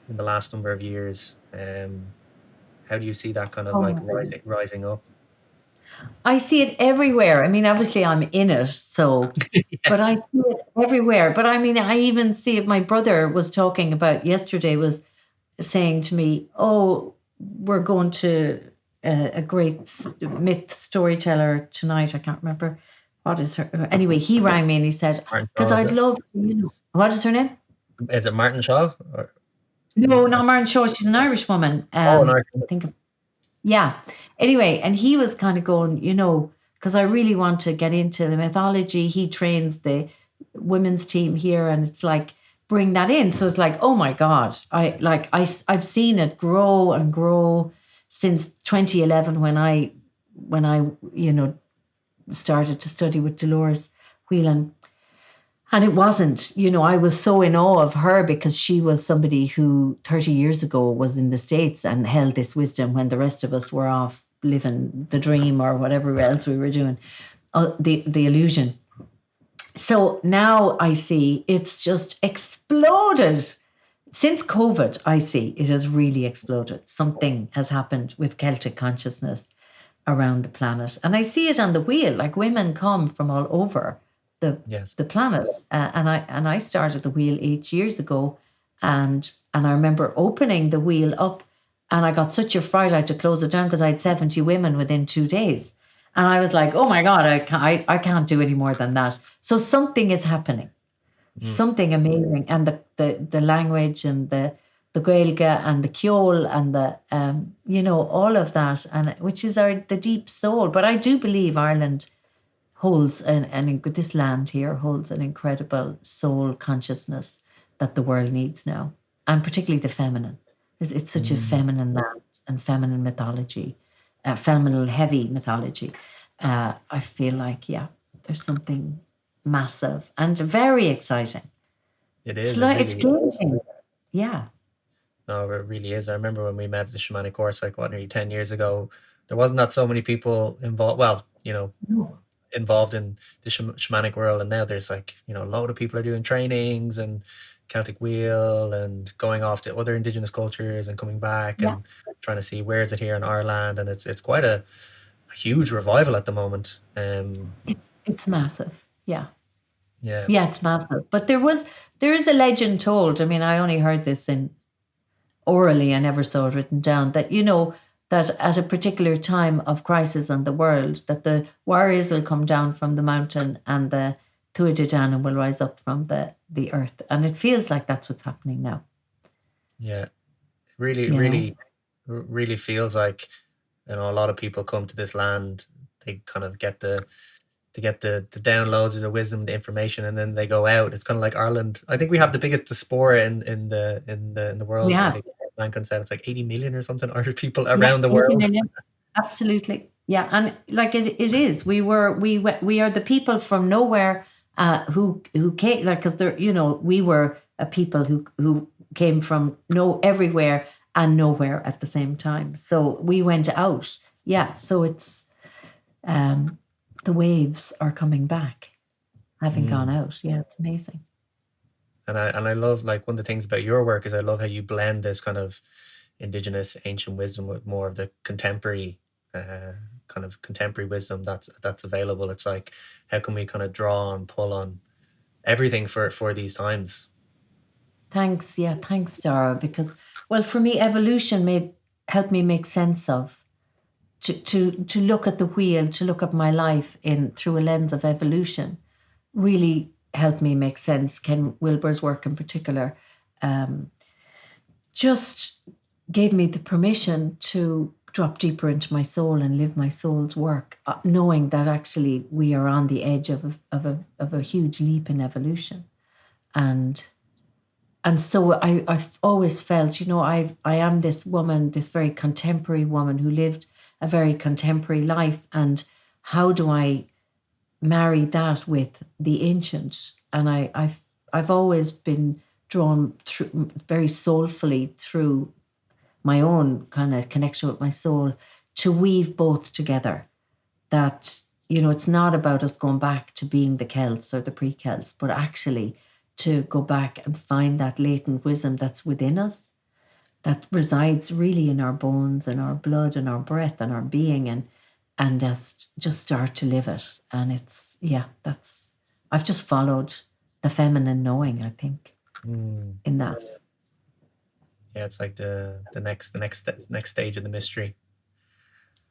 in the last number of years? How do you see that kind of Oh like my goodness. rising up? I see it everywhere. I mean, obviously I'm in it, so but I Yes. see it everywhere. But I mean, I even see it. My brother was talking about yesterday, was saying to me, "Oh, we're going to a great myth storyteller tonight. I can't remember what is her. Anyway, he rang me and he said, Martin because Shaw, is I'd it? love, what is her name? Is it Martin Shaw? Or, No, not Maren Shaw. She's an Irish woman. oh, no. I think, yeah. Anyway, and he was kind of going, because I really want to get into the mythology. He trains the women's team here, and it's like bring that in. So it's like, oh my God, I've seen it grow and grow since 2011 when I started to study with Dolores Whelan. And it wasn't, I was so in awe of her because she was somebody who 30 years ago was in the States and held this wisdom when the rest of us were off living the dream or whatever else we were doing, the illusion. So now I see it's just exploded. Since COVID, I see it has really exploded. Something has happened with Celtic consciousness around the planet. And I see it on the wheel, like women come from all over the Yes. the planet. And I started the wheel 8 years ago, And I remember opening the wheel up, and I got such a fright I had to close it down because I had 70 women within 2 days. And I was like, oh my God, I can't do any more than that. So something is happening, Mm. something amazing. And the language and the Gaeilge and the Ceol and the, all of that, and which is the deep soul. But I do believe Ireland holds this land here holds an incredible soul consciousness that the world needs now, and particularly the feminine. It's such a Mm. feminine land and feminine mythology, feminine heavy mythology. I feel like, yeah, there's something massive and very exciting. It It's is. It like it's really. game changer. Yeah, No, it really is. I remember when we met at the shamanic course, like what, nearly 10 years ago. There wasn't that so many people involved. Well, no, involved in the shamanic world, and now there's like a load of people are doing trainings and Celtic Wheel and going off to other indigenous cultures and coming back yeah, and trying to see where is it here in Ireland, and it's quite a huge revival at the moment. it's massive. Yeah. Yeah. Yeah, it's massive. But there is a legend told. I mean, I only heard this in orally, I never saw it written down, that that at a particular time of crisis in the world, that the warriors will come down from the mountain and the Tuatha will rise up from the earth. And it feels like that's what's happening now, Yeah, really, you know? really feels like a lot of people come to this land. They kind of get the downloads of the wisdom, the information, and then they go out. It's kind of like Ireland. I think we have the biggest diaspora in the We world. I have. think Mankin said it's like 80 million or something Irish people Yeah, around the 80 world. million. Absolutely. Yeah, and like it is. We are the people from nowhere who came, like, because we were a people who came from everywhere and nowhere at the same time. So we went out. Yeah, so it's um the waves are coming back, having gone Mm. out. Yeah, it's amazing. And I love, like, one of the things about your work is I love how you blend this kind of indigenous ancient wisdom with more of the contemporary uh, kind of contemporary wisdom that's available. It's like, how can we kind of draw and pull on everything for these times? Thanks, yeah, thanks, Dara, because well, for me, evolution made helped me make sense of to look at the wheel, to look at my life in through a lens of evolution, really helped me make sense. Ken Wilber's work in particular um, just gave me the permission to drop deeper into my soul and live my soul's work, knowing that actually we are on the edge of a huge leap in evolution. And and so I've always felt, I am this woman, this very contemporary woman who lived a very contemporary life. And how do I marry that with the ancient? And I've always been drawn through very soulfully through my own kind of connection with my soul to weave both together. That, it's not about us going back to being the Celts or the pre-Celts, but actually to go back and find that latent wisdom that's within us, that resides really in our bones and our blood and our breath and our being, and just start to live it. And it's, yeah, I've just followed the feminine knowing, I think, Mm. in that. Yeah, it's like the next stage of the mystery.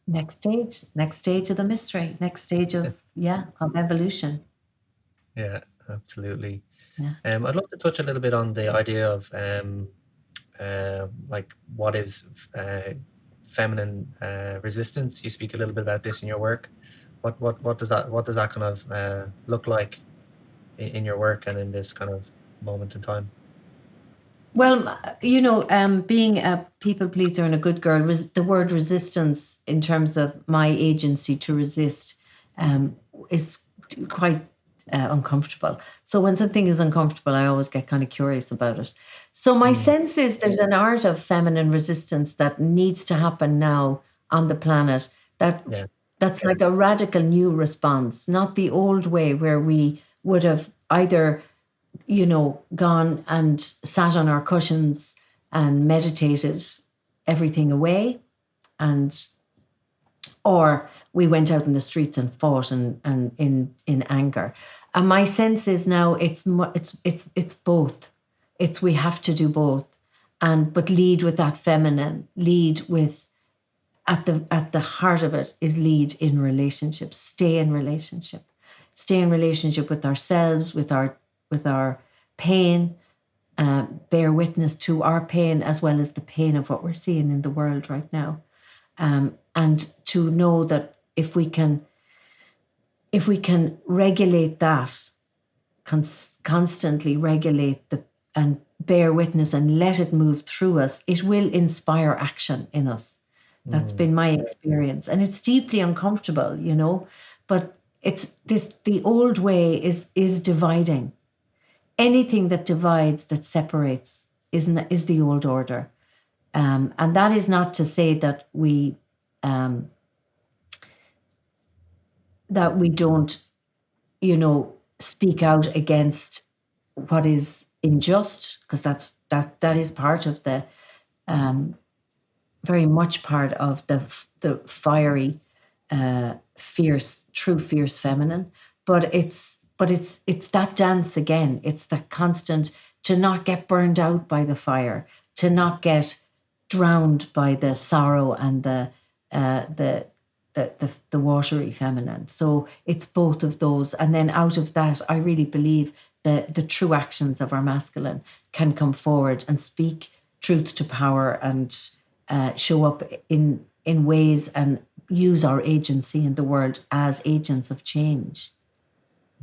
Next stage of the mystery, next stage of evolution. Yeah, absolutely. Yeah. I'd love to touch a little bit on the idea of like, what is feminine resistance. You speak a little bit about this in your work. What does that kind of look like in your work and in this kind of moment in time? Well, being a people pleaser and a good girl, the word resistance in terms of my agency to resist is quite uncomfortable. So when something is uncomfortable, I always get kind of curious about it. So my Mm. sense is there's an art of feminine resistance that needs to happen now on the planet. That Yeah. that's like a radical new response, not the old way where we would have either gone and sat on our cushions and meditated everything away, and or we went out in the streets and fought and in anger. And my sense is now it's both. It's we have to do both, and but lead with that feminine, lead with at the heart of it is lead in relationships, stay in relationship with ourselves, with our pain, bear witness to our pain as well as the pain of what we're seeing in the world right now, and to know that if we can regulate that, constantly regulate the and bear witness and let it move through us, it will inspire action in us. That's been my experience, and it's deeply uncomfortable, but it's this the old way is dividing. Anything that divides, that separates, is the old order. And that is not to say um, that we don't, speak out against what is unjust, because that is part of the um, very much part of the fiery, fierce feminine. But it's that dance again. It's that constant to not get burned out by the fire, to not get drowned by the sorrow and the watery feminine. So it's both of those, and then out of that, I really believe the true actions of our masculine can come forward and speak truth to power, and show up in ways and use our agency in the world as agents of change.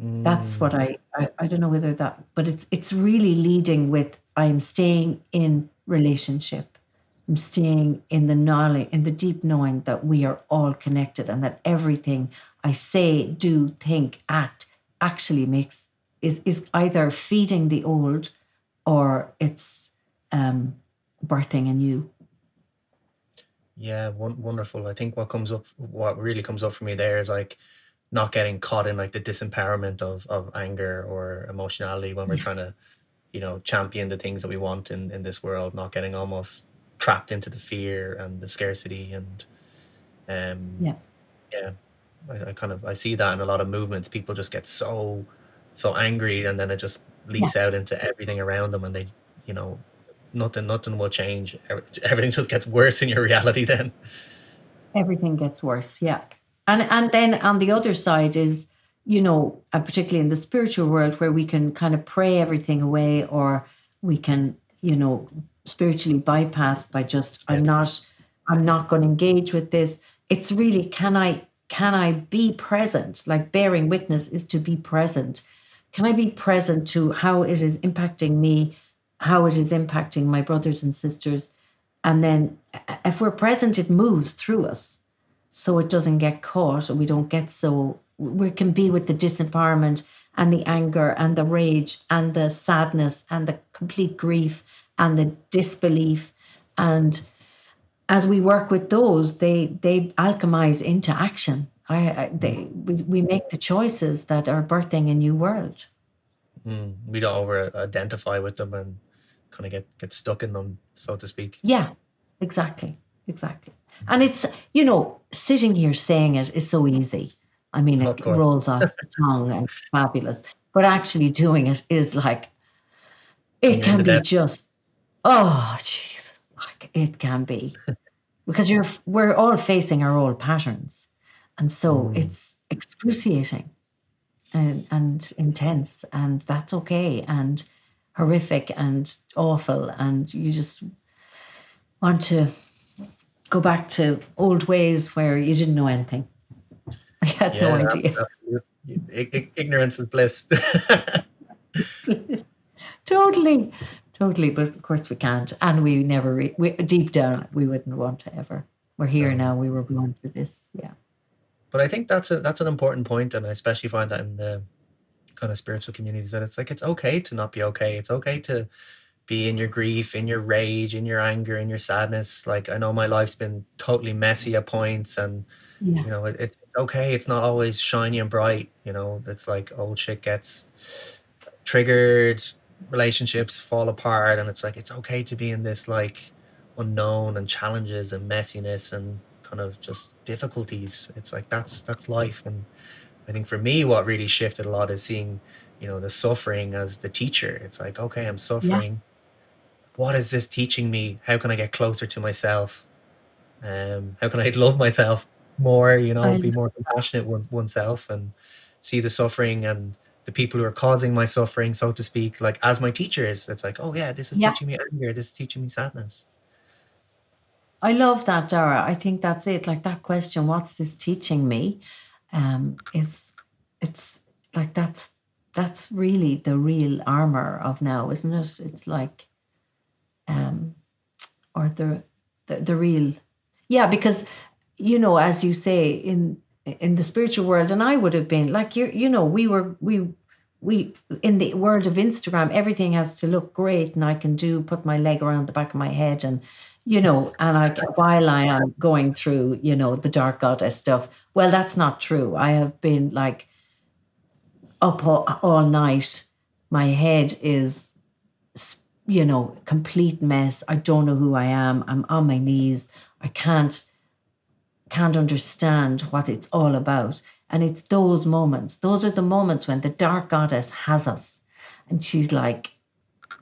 That's what I don't know whether that, but it's really leading with I'm staying in relationship. I'm staying in the knowledge, in the deep knowing that we are all connected, and that everything I say, do, think, act actually is either feeding the old, or it's birthing a new. Yeah, wonderful. I think what really comes up for me there is like not getting caught in like the disempowerment of anger or emotionality when we're Yeah, trying to, champion the things that we want in this world, not getting almost trapped into the fear and the scarcity. And um yeah, yeah, I see that in a lot of movements. People just get so angry, and then it just yeah. leaks out into everything around them, and they, you know, nothing will change. Everything just gets worse in your reality then. Everything gets worse. Yeah. And then on the other side is, particularly in the spiritual world, where we can kind of pray everything away, or we can, spiritually bypass by just Yeah. I'm not going to engage with this. It's really, can I be present? Like bearing witness is to be present. Can I be present to how it is impacting me, how it is impacting my brothers and sisters? And then if we're present, it moves through us. So it doesn't get caught, or we don't get so, we can be with the disempowerment and the anger and the rage and the sadness and the complete grief and the disbelief. And as we work with those, they alchemize into action. We make the choices that are birthing a new world. We don't over identify with them and kind of get stuck in them, so to speak. Yeah, exactly. Exactly. And it's, sitting here saying it is so easy. I mean, Of it course. rolls off the tongue and fabulous. But actually doing it is like, When it you're in can the be depth. just, oh, Jesus, like it can be. Because we're all facing our old patterns. And so Mm, it's excruciating and intense, and that's okay, and horrific and awful. And you just want to go back to old ways where you didn't know anything. I had no yeah, idea. absolutely. Ignorance is bliss. Totally, totally. But of course we can't, and we never. Deep down, we wouldn't want to ever. We're here No. now. We were born for this. Yeah. But I think that's an important point, and I especially find that in the kind of spiritual communities, that it's like it's okay to not be okay. It's okay to be in your grief, in your rage, in your anger, in your sadness. Like I know my life's been totally messy at points, and Yeah. it's okay. It's not always shiny and bright. It's like old shit gets triggered, relationships fall apart, and it's like it's okay to be in this like unknown and challenges and messiness and kind of just difficulties. It's like that's life. And I think for me, what really shifted a lot is seeing, the suffering as the teacher. It's like, okay, I'm Yeah. suffering. What is this teaching me? How can I get closer to myself? How can I love myself more, I, be more compassionate with oneself, and see the suffering and the people who are causing my suffering, so to speak, like as my teachers. It's like, oh yeah, this is yeah. teaching me anger, this is teaching me sadness. I love that, Darragh. I think that's it. Like that question, what's this teaching me? Is it's like that's really the real armor of now, isn't it? It's like um or the real, yeah, because as you say, in the spiritual world, and I would have been like we in the world of Instagram, everything has to look great, and I can put my leg around the back of my head, and and while I am going through the dark goddess stuff. Well, that's not true. I have been like up all night. My head is complete mess. I don't know who I am. I'm on my knees. I can't understand what it's all about. And it's those moments. Those are the moments when the dark goddess has us. And she's like,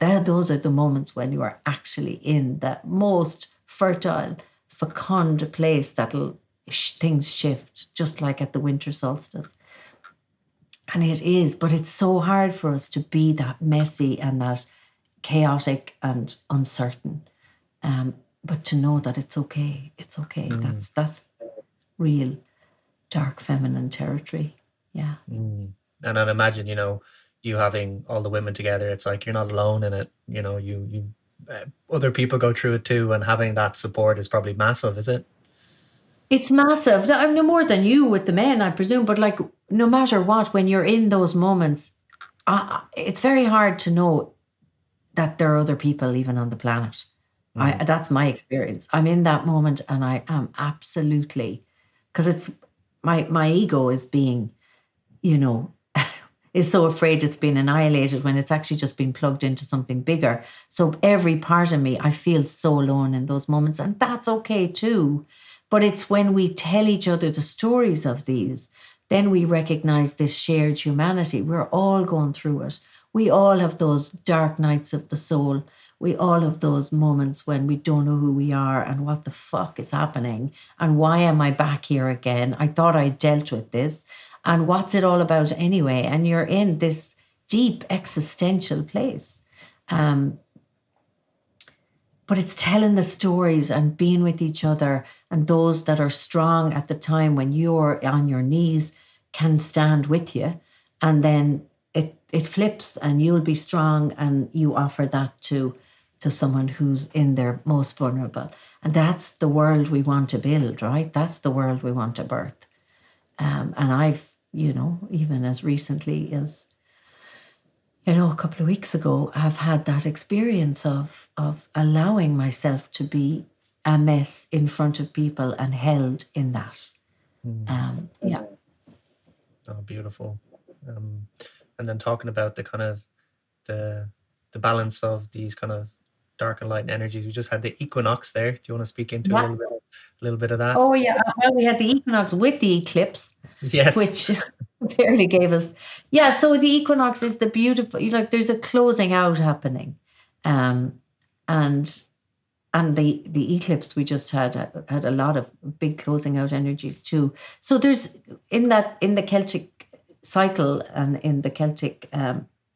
those are the moments when you are actually in the most fertile, fecund place that'll things shift, just like at the winter solstice. And it is, but it's so hard for us to be that messy and that chaotic and uncertain. But to know that it's okay. It's okay. Mm, That's real dark feminine territory. Yeah. mm. And I'd imagine, you having all the women together, it's like you're not alone in it. Other people go through it too, and having that support is probably massive, is it? It's massive. I'm no more than you with the men, I presume, but like no matter what, when you're in those moments, it's very hard to know that there are other people even on the planet. Mm, That's my experience. I'm in that moment and I am absolutely, because it's my ego is being, you know, is so afraid it's been annihilated when it's actually just been plugged into something bigger. So every part of me, I feel so alone in those moments, and that's okay too. But it's when we tell each other the stories of these, then we recognize this shared humanity. We're all going through it. We all have those dark nights of the soul. We all have those moments when we don't know who we are and what the fuck is happening and why am I back here again? I thought I dealt with this. And what's it all about anyway? And you're in this deep existential place. Um, but it's telling the stories and being with each other, and those that are strong at the time when you're on your knees can stand with you, and then it flips and you'll be strong and you offer that to someone who's in their most vulnerable. And that's the world we want to build, right? That's the world we want to birth. And I've, even as recently as a couple of weeks ago, I've had that experience of allowing myself to be a mess in front of people and held in that. mm. Yeah. Oh, beautiful. Um, and then talking about the kind of the the balance of these kind of dark and light energies. We just had the equinox there. Do you want to speak into Yeah. a little bit of that? Oh, yeah. Well, we had the equinox with the eclipse, Yes. which barely gave us. Yeah. So the equinox is the beautiful, there's a closing out happening. Um, and the eclipse we just had a lot of big closing out energies too. So there's in the Celtic cycle and in the Celtic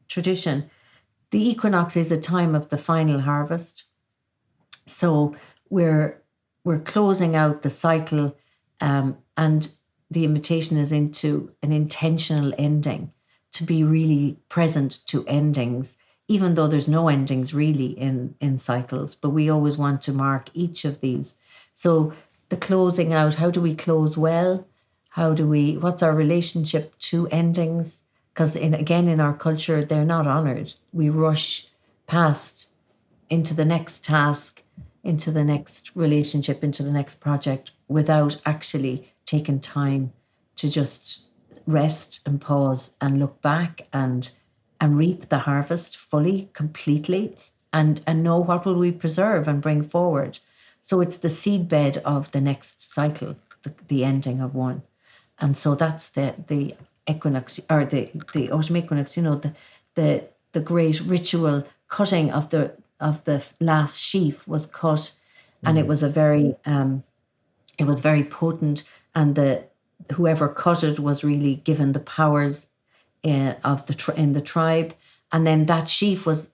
tradition, the equinox is a time of the final harvest. So we're closing out the cycle, and the invitation is into an intentional ending, to be really present to endings, even though there's no endings really in cycles, but we always want to mark each of these. So the closing out, how do we close well? What's our relationship to endings? Because in our culture, they're not honored. We rush past into the next task, into the next relationship, into the next project without actually taking time to just rest and pause and look back and reap the harvest fully, completely, and know what will we preserve and bring forward. So it's the seedbed of the next cycle, the ending of one. And so that's the equinox, or the autumn equinox, the great ritual cutting of the last sheaf was cut, and it was very potent, and whoever cut it was really given the powers in the tribe, and then that sheaf was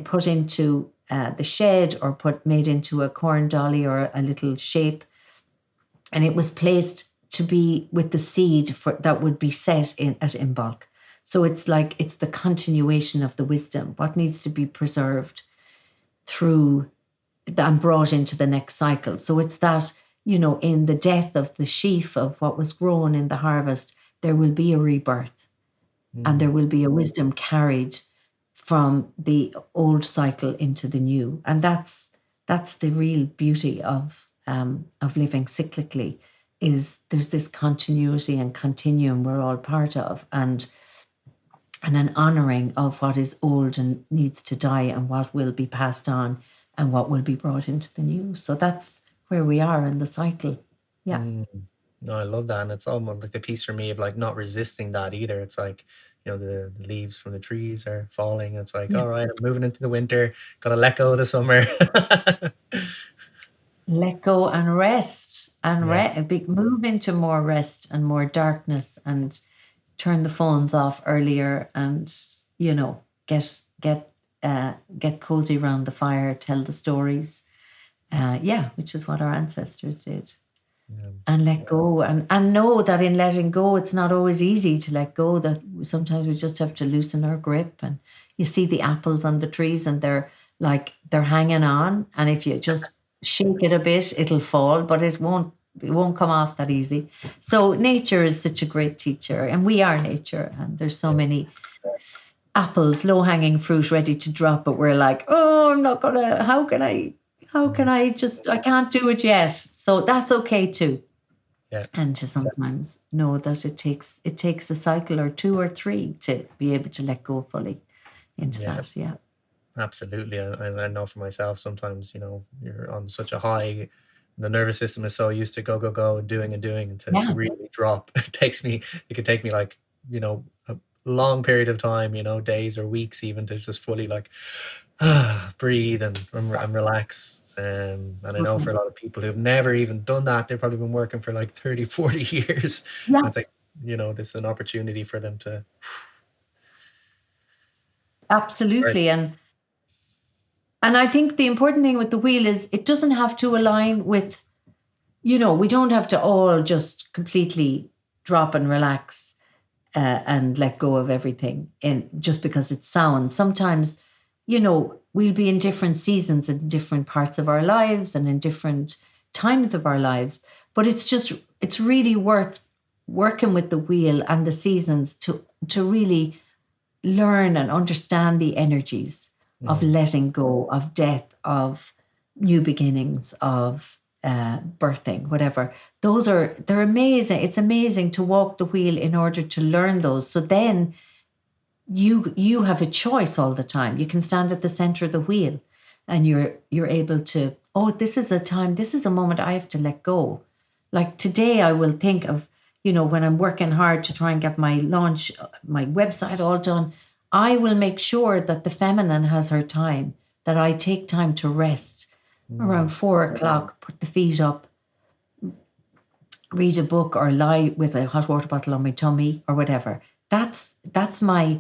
put into the shed, or made into a corn dolly or a little shape, and it was placed to be with the seed that would be set in at Imbolc. So it's the continuation of the wisdom, what needs to be preserved through and brought into the next cycle. So it's that, in the death of the sheaf of what was grown in the harvest, there will be a rebirth, and there will be a wisdom carried from the old cycle into the new. And that's the real beauty of living cyclically, is there's this continuity and continuum we're all part of, and an honoring of what is old and needs to die, and what will be passed on, and what will be brought into the new. So that's where we are in the cycle. Yeah. No, I love that. And it's almost like the piece for me of like not resisting that either. It's like, the leaves from the trees are falling. It's like, all right, I'm moving into the winter, gotta let go of the summer. Let go and rest, and move into more rest and more darkness, and turn the phones off earlier, and get cozy around the fire, tell the stories, which is what our ancestors did. And let go, and know that in letting go, it's not always easy to let go, that sometimes we just have to loosen our grip. And you see the apples on the trees, and they're hanging on, and if you just shake it a bit, it'll fall, but it won't come off that easy. So nature is such a great teacher, and we are nature, and there's so many apples, low-hanging fruit ready to drop, but we're like, oh, I'm not gonna, how can I I can't do it yet. So that's okay too. Yeah. And to sometimes know that it takes a cycle or two or three to be able to let go fully into that. Yeah. Absolutely. I know for myself, sometimes, you're on such a high, the nervous system is so used to go and doing, and to really drop. It could take me like, a long period of time, days or weeks even, to just fully like breathe and relax. And I know for a lot of people who've never even done that, they've probably been working for like 30, 40 years. Yeah. And it's like, this is an opportunity for them to. Absolutely. Right. And I think the important thing with the wheel is it doesn't have to align with, we don't have to all just completely drop and relax and let go of everything just because it's sound. Sometimes, we'll be in different seasons in different parts of our lives and in different times of our lives. But it's really worth working with the wheel and the seasons to really learn and understand the energies of letting go, of death, of new beginnings, of birthing, whatever. They're amazing. It's amazing to walk the wheel in order to learn those. So then you have a choice all the time. You can stand at the center of the wheel, and you're able to, this is a moment I have to let go. Like today I will think of, when I'm working hard to try and get my launch, my website all done, I will make sure that the feminine has her time, that I take time to rest around 4:00, put the feet up, read a book, or lie with a hot water bottle on my tummy or whatever. That's my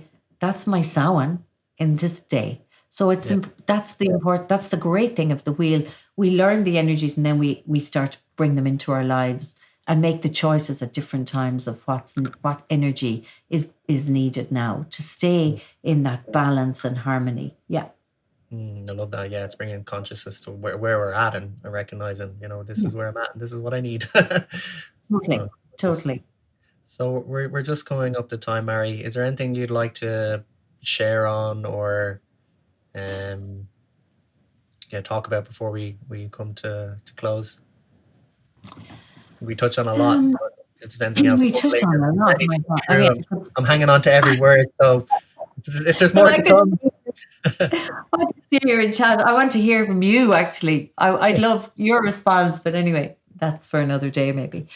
Samhain in this day. So that's the great thing of the wheel. We learn the energies, and then we start to bring them into our lives and make the choices at different times of what energy is needed now to stay in that balance and harmony. Yeah. I love that. Yeah, it's bringing consciousness to where we're at, and recognizing, this is where I'm at, and this is what I need. Totally. So we're just coming up to time, Mary. Is there anything you'd like to share on, or talk about before we come to close? We touch on a lot. If there's anything else, we touched on a lot. I'm hanging on to every word. So if there's more to come. I can see you in chat. I want to hear from you, actually. I'd love your response, but anyway, that's for another day maybe.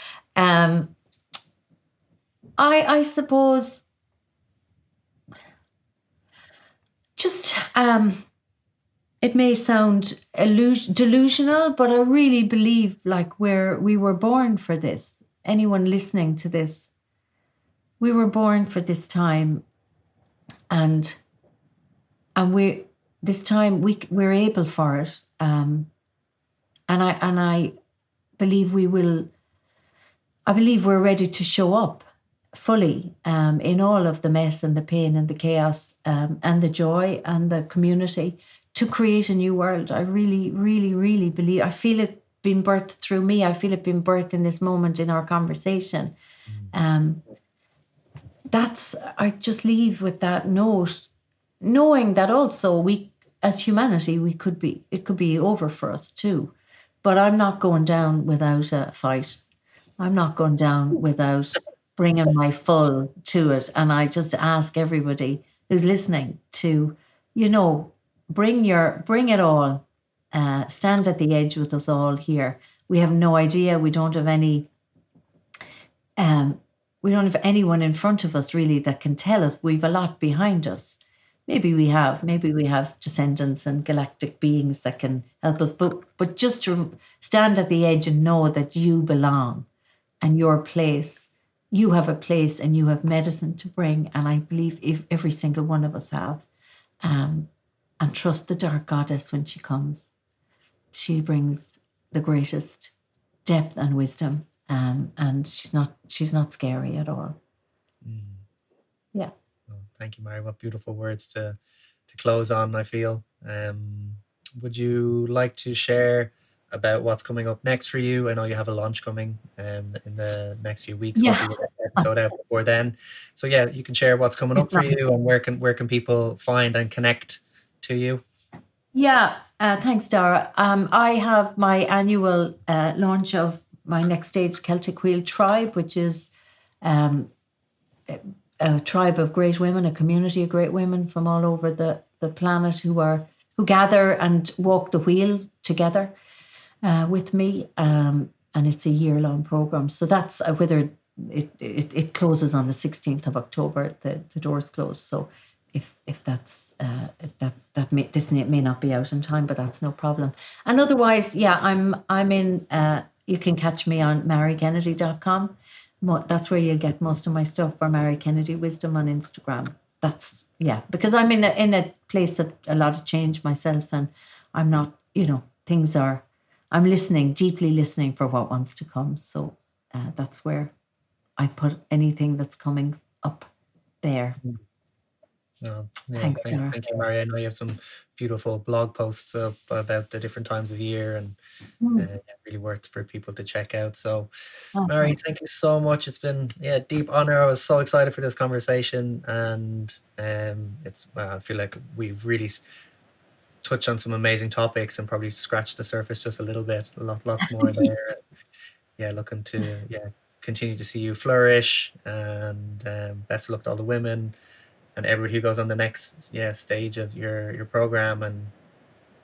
I suppose just it may sound delusional, but I really believe like we were born for this. Anyone listening to this, we were born for this time, and we this time we're able for it. And I believe we will. I believe we're ready to show up fully in all of the mess and the pain and the chaos and the joy and the community to create a new world. I really, really, really believe. I feel it being birthed through me. I feel it being birthed in this moment in our conversation. Um, I just leave with that note, knowing that also we, as humanity, it could be over for us too. But I'm not going down without a fight. I'm not going down without bringing my full to it. And I just ask everybody who's listening to, bring it all. Stand at the edge with us all here. We have no idea. We don't have anyone in front of us really that can tell us. We've a lot behind us. Maybe we have descendants and galactic beings that can help us. But just to stand at the edge and know that you belong. And your place, you have a place and you have medicine to bring. And I believe if every single one of us have, and trust the dark goddess when she comes. She brings the greatest depth and wisdom, and she's not scary at all. Yeah. Well, thank you, Mary. What beautiful words to close on, I feel. Would you like to share about what's coming up next for you? I know you have a launch coming in the next few weeks. Yeah. Hopefully we'll get the episode out before then. So yeah, you can share what's coming up for you and where can people find and connect to you? Yeah, thanks, Darragh. I have my annual launch of my next stage Celtic Wheel tribe, which is a tribe of great women, a community of great women from all over the planet who gather and walk the wheel together with me. And it's a year-long program. So that's whether it closes on the 16th of October. The doors close. So if that's this may not be out in time, but that's no problem. And otherwise, yeah, I'm in. You can catch me on marykennedy.com. That's where you'll get most of my stuff, or Mary Kennedy Wisdom on Instagram. That's because I'm in a place of a lot of change myself, and I'm not, I'm listening, deeply listening for what wants to come. So that's where I put anything that's coming up there. Oh, yeah, Thanks, thank you, Mary. I know you have some beautiful blog posts up about the different times of year, and really worth for people to check out. So, Mary, thank you so much. It's been a deep honor. I was so excited for this conversation, and I feel like we've really touched on some amazing topics and probably scratched the surface just a little bit. Lots more there. Yeah, looking to continue to see you flourish, and best of luck to all the women and everybody who goes on the next stage of your program. And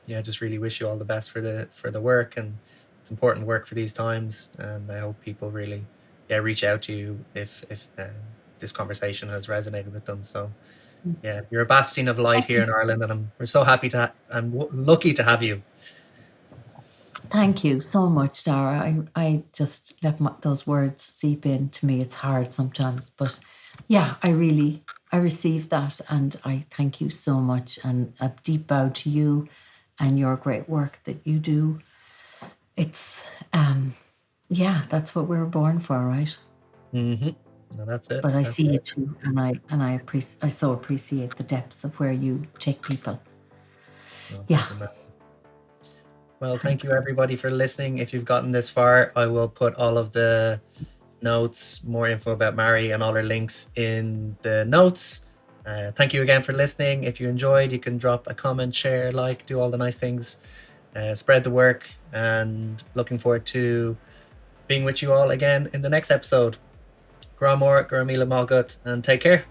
just really wish you all the best for the work, and it's important work for these times. And I hope people really reach out to you if this conversation has resonated with them. So you're a bastion of light here in Ireland, and we're so happy I'm lucky to have you. Thank you so much, Darragh. I just let those words seep into me. It's hard sometimes, but I received that, and I thank you so much, and a deep bow to you and your great work that you do. It's that's what we were born for, right? Mm-hmm. No, that's it. But I see it too, and I so appreciate the depths of where you take people. Well, thank you everybody for listening. If you've gotten this far, I will put all of the notes, more info about Mary, and all her links in the notes. Thank you again for listening. If you enjoyed, you can drop a comment, share, do all the nice things, spread the work, and looking forward to being with you all again in the next episode. Gramor, Gramila Malgut, and take care.